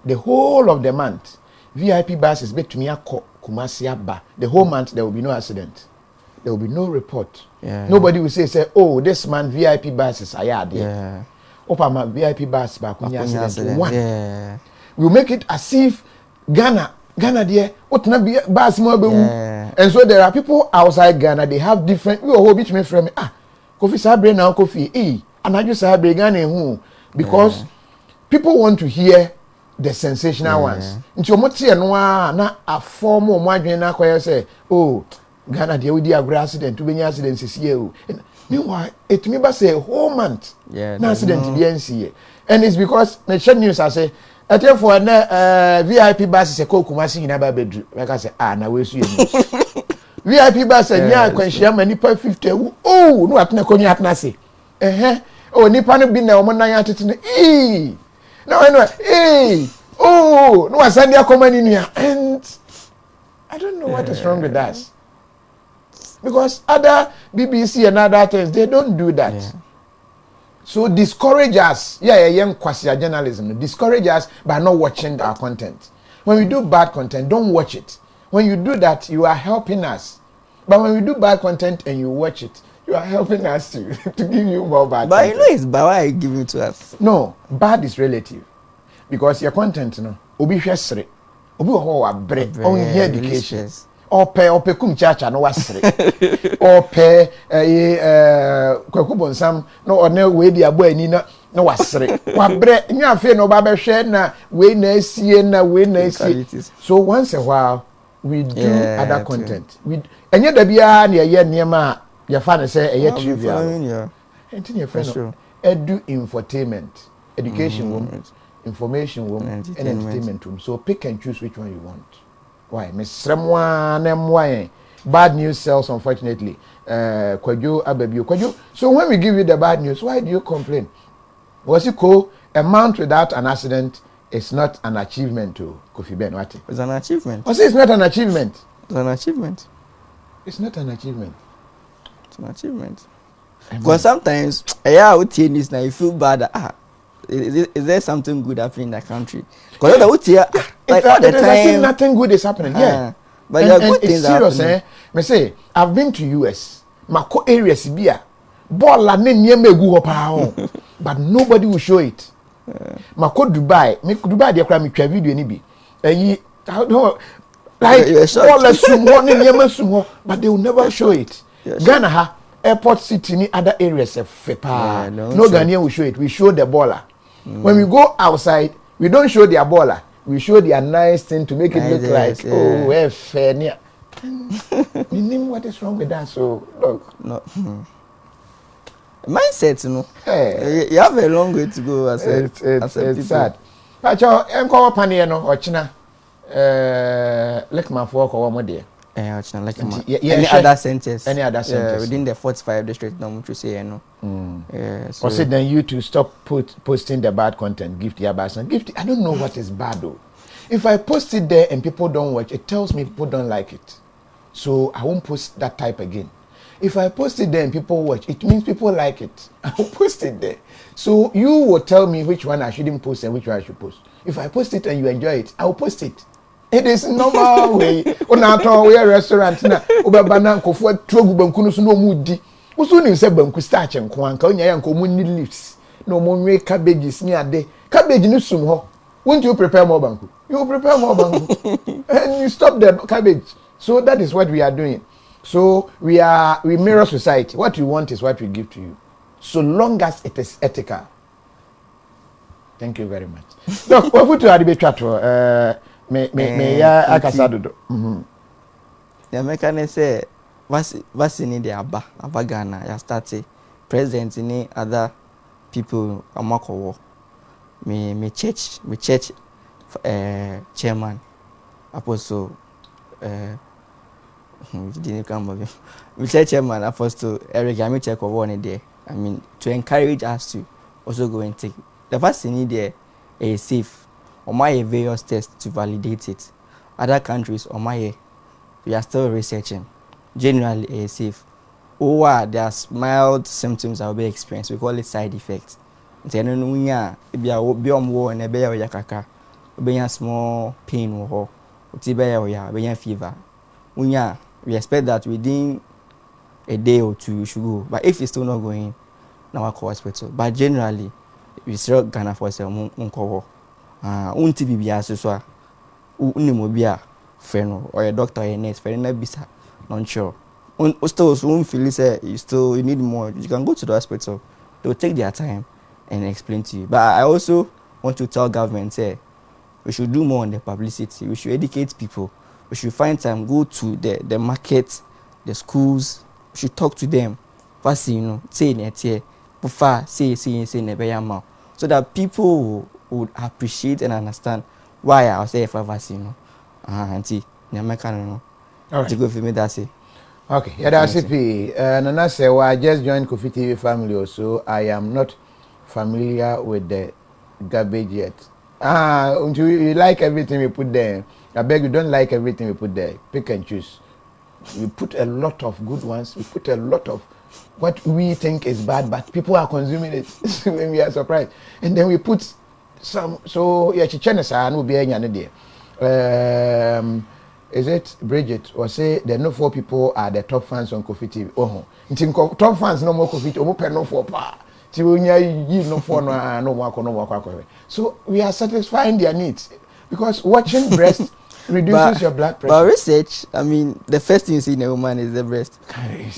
The whole of the month, VIP bus is bet to me a Kumasi Abba. The whole month there will be no accident. There will be no report. Nobody will say, oh, this man VIP bus is a Opa VIP bus back when accident. One. We'll make it as if Ghana there, what not be bus more. And so there are people outside Ghana, they have different which me from KOFI Sabre now KOFI and I just Sabre Ghana who because people want to hear the sensational ones. Into moti and na a form of my na say, oh, Ghana there will be a accident, too many accidents is here. Meanwhile, it me say a whole month. No accident to the NCA. And it's because the share news I say I tell for VIP bus is a Kumasi in a bedroom. Like I say, now we see VIP bus and kwenshia many per 50. Oh, no, at Nakonia at Nasi. Oh, Nippon been there, Omana Yatit. No, anyway, oh, no, I send you comment in here. And I don't know what is wrong with us. Because other BBC and other things, they don't do that. So discourage us, young quasi journalism, discourage us by not watching our content. When we do bad content, don't watch it. When you do that, you are helping us. But when we do bad content and you watch it, you are helping us to give you more bad
but
content.
You know it's bad, why are you giving it to us?
No, bad is relative. Because your content, obi hwesre, obi ho bread, only education. Ope kum chacha no wasre. Ope kwaku bonsam no one we di abo ani no wasre. Wa bre nya afi no ba behwe na we na asie na we na asie. So once a while we do other content. We enye da bia na ye niema ya fa na say eye trivial. Entin ye friend edu infotainment, education room, information room and entertainment room. So pick and choose which one you want. Why? Bad news sells, unfortunately. So when we give you the bad news, why do you complain? Was it cool? A month without an accident is not an achievement to KOFI Ben. What?
It's an achievement.
It's not an achievement.
It's an achievement.
It's not an achievement.
It's an achievement. Because sometimes, now you feel bad. Is there something good happening in the country? Because like all the time,
nothing good is happening.
But there are good things
serious, me say I've been to US. Mako areas bia ball la ne niema egu ho pa but nobody will show it. Mako Dubai, Dubai dey kra me twa video ni bi. Like all the sumo ne niema sumo, but they will never show it. Ghana ha airport city ni other areas fepa. No Ghanaian will show it. We show the baller. When we go outside, we don't show their baller. We show their nice thing to make it look like, oh, we're fair. You know what is wrong with that? So, look.
No. Mindset, you know. Hey. You have a long way to go as a people.
Sad. Pacho, enko pani no ochina. Like my fork or one there.
Like any other centers.
Any other centers.
Within the 45 districts, no much to say, no.
So then you to stop posting the bad content, gift your bad and gift. I don't know what is bad though. If I post it there and people don't watch, it tells me people don't like it. So I won't post that type again. If I post it there and people watch, it means people like it. I will post it there. So you will tell me which one I shouldn't post and which one I should post. If I post it and you enjoy it, I will post it. It is normal way. Unauthorized we restaurant na obabana nkofo trogu banku no so no mudi. Usu ni se banku starch nko anka onya ya nko mu ni leaves. No mo nwe cabbages ni ade. Cabbage ni sum ho. Won't you prepare more banku? You prepare more banku. And you stop the cabbage. So that is what we are doing. So we mirror society. What you want is what we give to you. So long as it is ethical. Thank you very much. Look, what would you have to chat for? Me ya akasado.
The mechanic say vaccine in the aba Ghana. Ya started president in other people amako. Me church chairman apostle didn't come over. Me church chairman apostle Eric I check one day. I mean to encourage us to also go and take the vaccine there is safe. On my various tests to validate it. Other countries on my we are still researching. Generally is safe. Or there are mild symptoms that will be experienced. We call it side effects. Then be a war and a bear yakaka. Be a small pain or be fever. We expect that within a day or two we should go. But if it's still not going, now I call hospital. But generally, we still Ghana for some uncover. Unti bibia so unimobia friend or a doctor or a nurse friend na bisa not sure. Still feel say you need more. You can go to the hospital. They will take their time and explain to you. But I also want to tell government say we should do more on the publicity. We should educate people. We should find time, go to the market, the schools. We should talk to them. First, say in it here, before say in so that people would appreciate and understand why I say for vaccine. Auntie, All right. To go for me, that's it.
Okay, yeah, that's it. Nana say, well, I just joined KOFI TV family also. I am not familiar with the garbage yet. You like everything we put there. I beg you, don't like everything we put there. Pick and choose. We put a lot of good ones. We put a lot of what we think is bad, but people are consuming it. When we are surprised. And then we put some, so yeah, Chichenesa no be any there. Is it Bridget or say there no 4 people are the top fans on KOFI TV? Oh, top fans no more KOFI TV. No 4 pa. No 4 no more. So we are satisfying their needs because watching breast reduces your blood pressure.
But research, I mean, the first thing you see in a woman is the breast.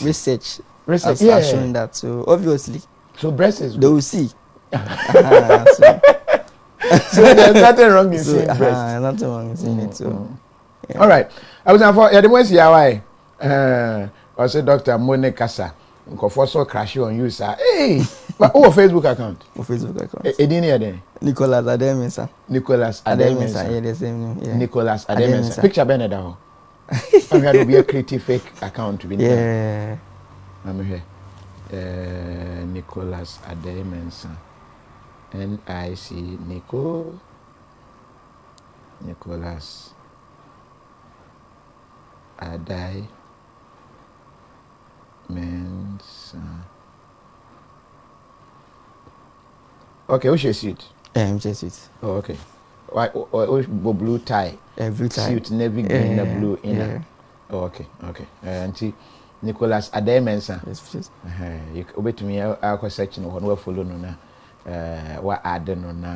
Research has shown that. So obviously,
so breast is good.
They will see.
So there's nothing wrong in seeing breast.
Nothing wrong in seeing it. So, yeah.
All right. I was for the most why. I said Dr. Mone Kasa. So crash on you, sir. Hey, but Facebook account.
Facebook account.
Edini
Nicholas Ademensa.
Nicholas Ademensa.
Yeah, the same name. Yeah.
Nicholas Ademensa. Picture Beneda. I'm going to be a creative fake account to be.
Yeah.
I'm here. Nicholas Ademensa. NIC Nicholas Adai Mensa. Okay, who should see it?
I'm just it.
Oh, okay. Why? Blue tie.
Blue tie.
Suit navy green, blue inner.
Yeah.
Oh, okay. Auntie Nicholas Adai Mensa.
Yes, please.
You obey to me. I'll search no one follow no na. What add no na.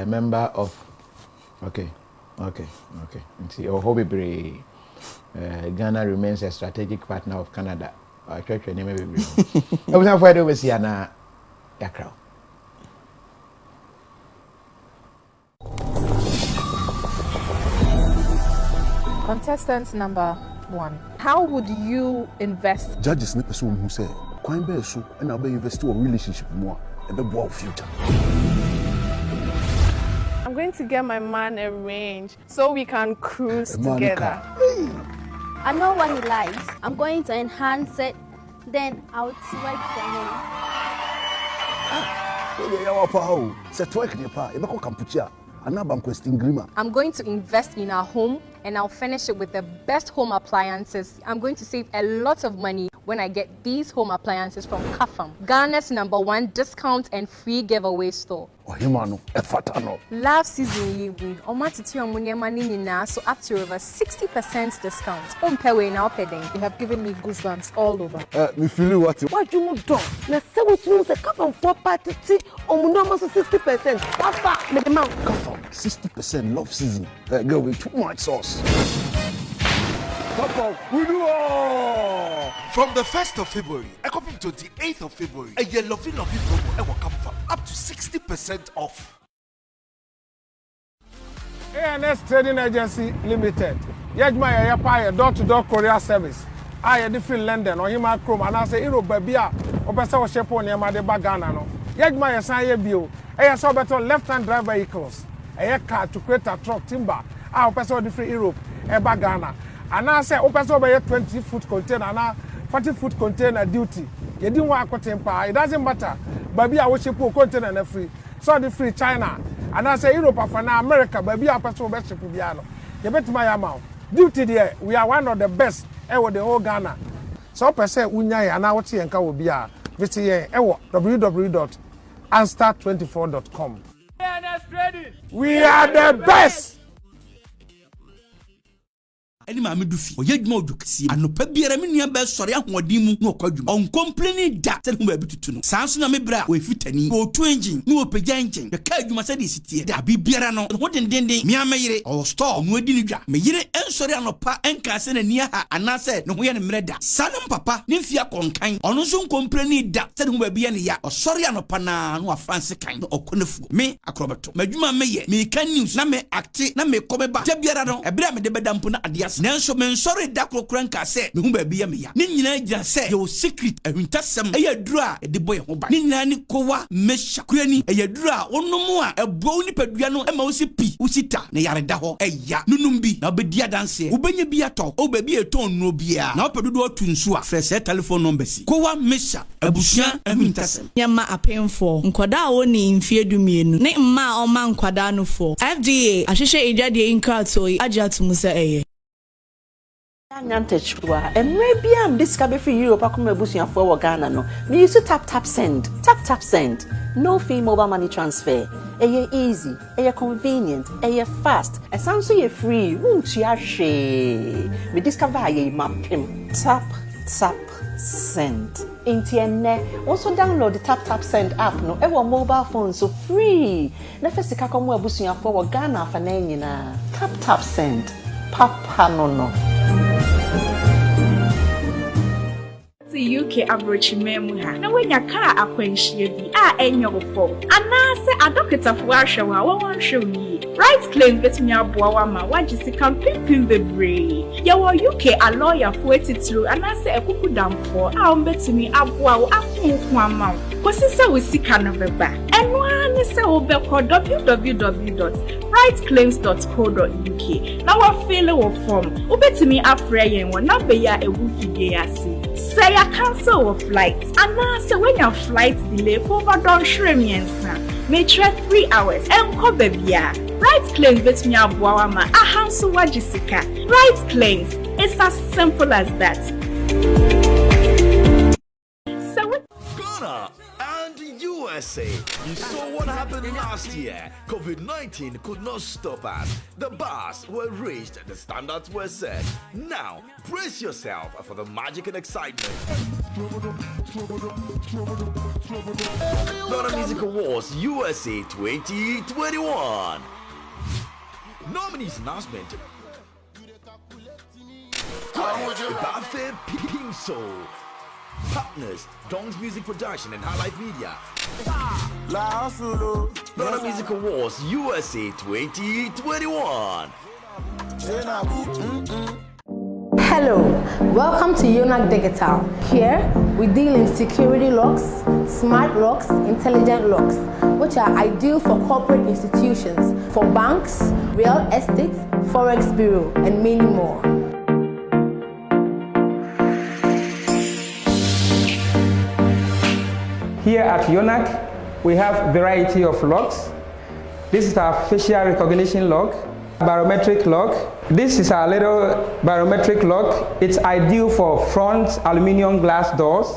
Member of. Okay. Auntie, oh, hobby Ghana remains a strategic partner of Canada. I try to name everybody. I was not afraid over here na crowd.
Contestant number 1. How would you invest?
Judges ne person who say, "Kwan be so and I be invest in relationship more and be our future."
I'm going to get my man a range so we can cruise together.
I know what he likes. I'm going to enhance it. Then I'll twerk for him.
I'm going to invest in our home and I'll furnish it with the best home appliances. I'm going to save a lot of money when I get these home appliances from KOFI, Ghana's #1 discount and free giveaway store. Last season, you so up to over 60% discount.
You have given me goosebumps all over.
Me feel what
you do? Na say what you say KOFI 4 party 60%. KOFI me the man.
60% love season. Girl with too much sauce.
We do all. From the 1st of February, I come to the 8th of February, a year lovely promo will come from up to 60% off.
ANS Trading Agency Limited. Yajma ya pa door-to-door courier service. I different London or hima chrome and I say Europe babia or better or shape on yama de bagana no. Yajma ya san ye bio. Aya so better left-hand drive vehicles. Aya car to create a truck timber. Ah person different Europe e bagana. And I say open so by 20-foot container and 40-foot container duty. You didn't want to temper. It doesn't matter. Baby I wish you put container and free. So the free China. And I say Europe for now America baby I person best ship piano. You bet my amount. Duty there, we are one of the best ever the whole Ghana. So per se unyai and our tea and will be visit www.anstar24.com. We are the best.
Any mammy do fee, or yet more duxi, and no pebiera minia best sorry, wadimu, no codum, on complaining that who were able to know. Samson Amebra, with fitany, or twinging, no pejanting, the card you must say this here, there be bierano, and what in dende, mia mayre, or storm, no dinija, may ye and sorry on pa and cassen and near her, and I said, no way and murder. Son papa, nymphia conkind, or no soon complaining that who will be any ya, or sorry on pana, no fancy kind, or conofu, me, acrobato, Majuma Maye, me can news, na me acti, na me come back, Tebiarano, a bram de bedampuna adias. Nanso men sorry dakro kranka se me hu ba bia me ya ni nyina gya se your secret ahuntasem e yadura e de boy ho ba ni nyina ni kowa mesha kurani e yadura onomu a ebo ni padua no e ma wo se pi usita na yareda ho e ya nunum bi na obedi adanse ubenya bi ato o ba bi eton no bia na opedodo otunsu a fresh telephone number si kowa mesha abusuan ahuntasem
nyama apemfo nkoda wo ni mfie dumienu ne mma o ma nkwada no fo FDA ahwehwe ejade inkrato agya tumusa eye
Nyantechwa maybe am this can be free Europe akoma busuafo wo Ghana no me use tap send no fee mobile money transfer easy convenient fast e sound so you free won't you share me discover ye mapim tap send interne also download the tap send app no e mobile phone so free na first ka komo abusuafo wo Ghana fa na nyina tap send papa no
UK average memu ha na wenya car akwanhie bi a enyofo anase adokita fo ahwewa won hwewi right claim betimi aboa wa ma wagisi campaign bebre ya wo UK a lawyer fo etitru anase ekukudamfo a ombetimi aboa wo akonko ama kosisa wo sika no beba eno ani se wo be ko www.rightclaims.co.uk na wo fill wo form obetimi afre yen wo na be ya ewu fidie ase say a cancel of flight and now say when your flight delay for over don shremiensa may try 3 hours and ko bebia right claims betimi aboa ma ahanso wagisika right claims it's as simple as that.
Ghana and USA. You saw what happened last year. COVID-19 could not stop us. The bars were raised, the standards were set. Now, brace yourself for the magic and excitement. Ghana Music Awards USA 2021. Nominees announcement. Bafe Pinso. Partners, Dong's Music Production and Highlight Media. Ghana Music Awards USA 2021.
Hello, welcome to Unauthorized Digital. Here, we deal in security locks, smart locks, intelligent locks, which are ideal for corporate institutions, for banks, real estate, forex bureau, and many more.
Here at UNAC, we have a variety of locks. This is our facial recognition lock, barometric lock. This is our little barometric lock. It's ideal for front aluminum glass doors.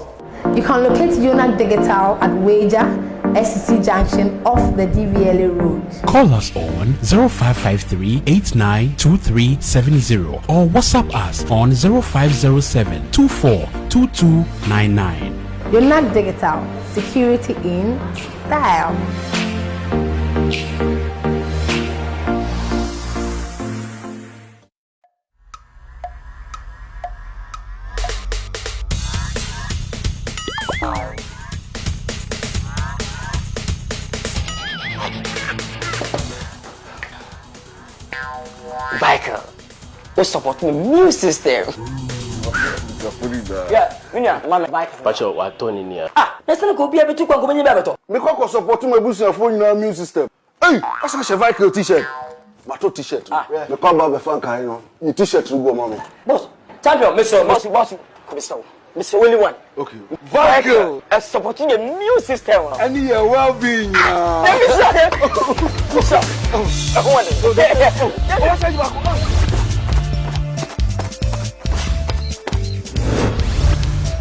You can locate UNAC Digital at Wager, SCC Junction off the DVLA road.
Call us on 0553 892370 or WhatsApp us on 0507 242299.
UNAC Digital, security in style.
Michael, we support the immune system. Yeah, Minya, Mama Michael.
Pacho, what Tony near?
Let's not go be able to go in the
Mekoko support my boost and phone immune system. Hey, that's a Michael t-shirt. Mato t-shirt. Me come back the fan kind of. You t-shirt to go, mommy.
Boss, champion, boss. Mr. Only one.
Okay.
Michael, supporting the immune system.
And your well-being.
Let me say.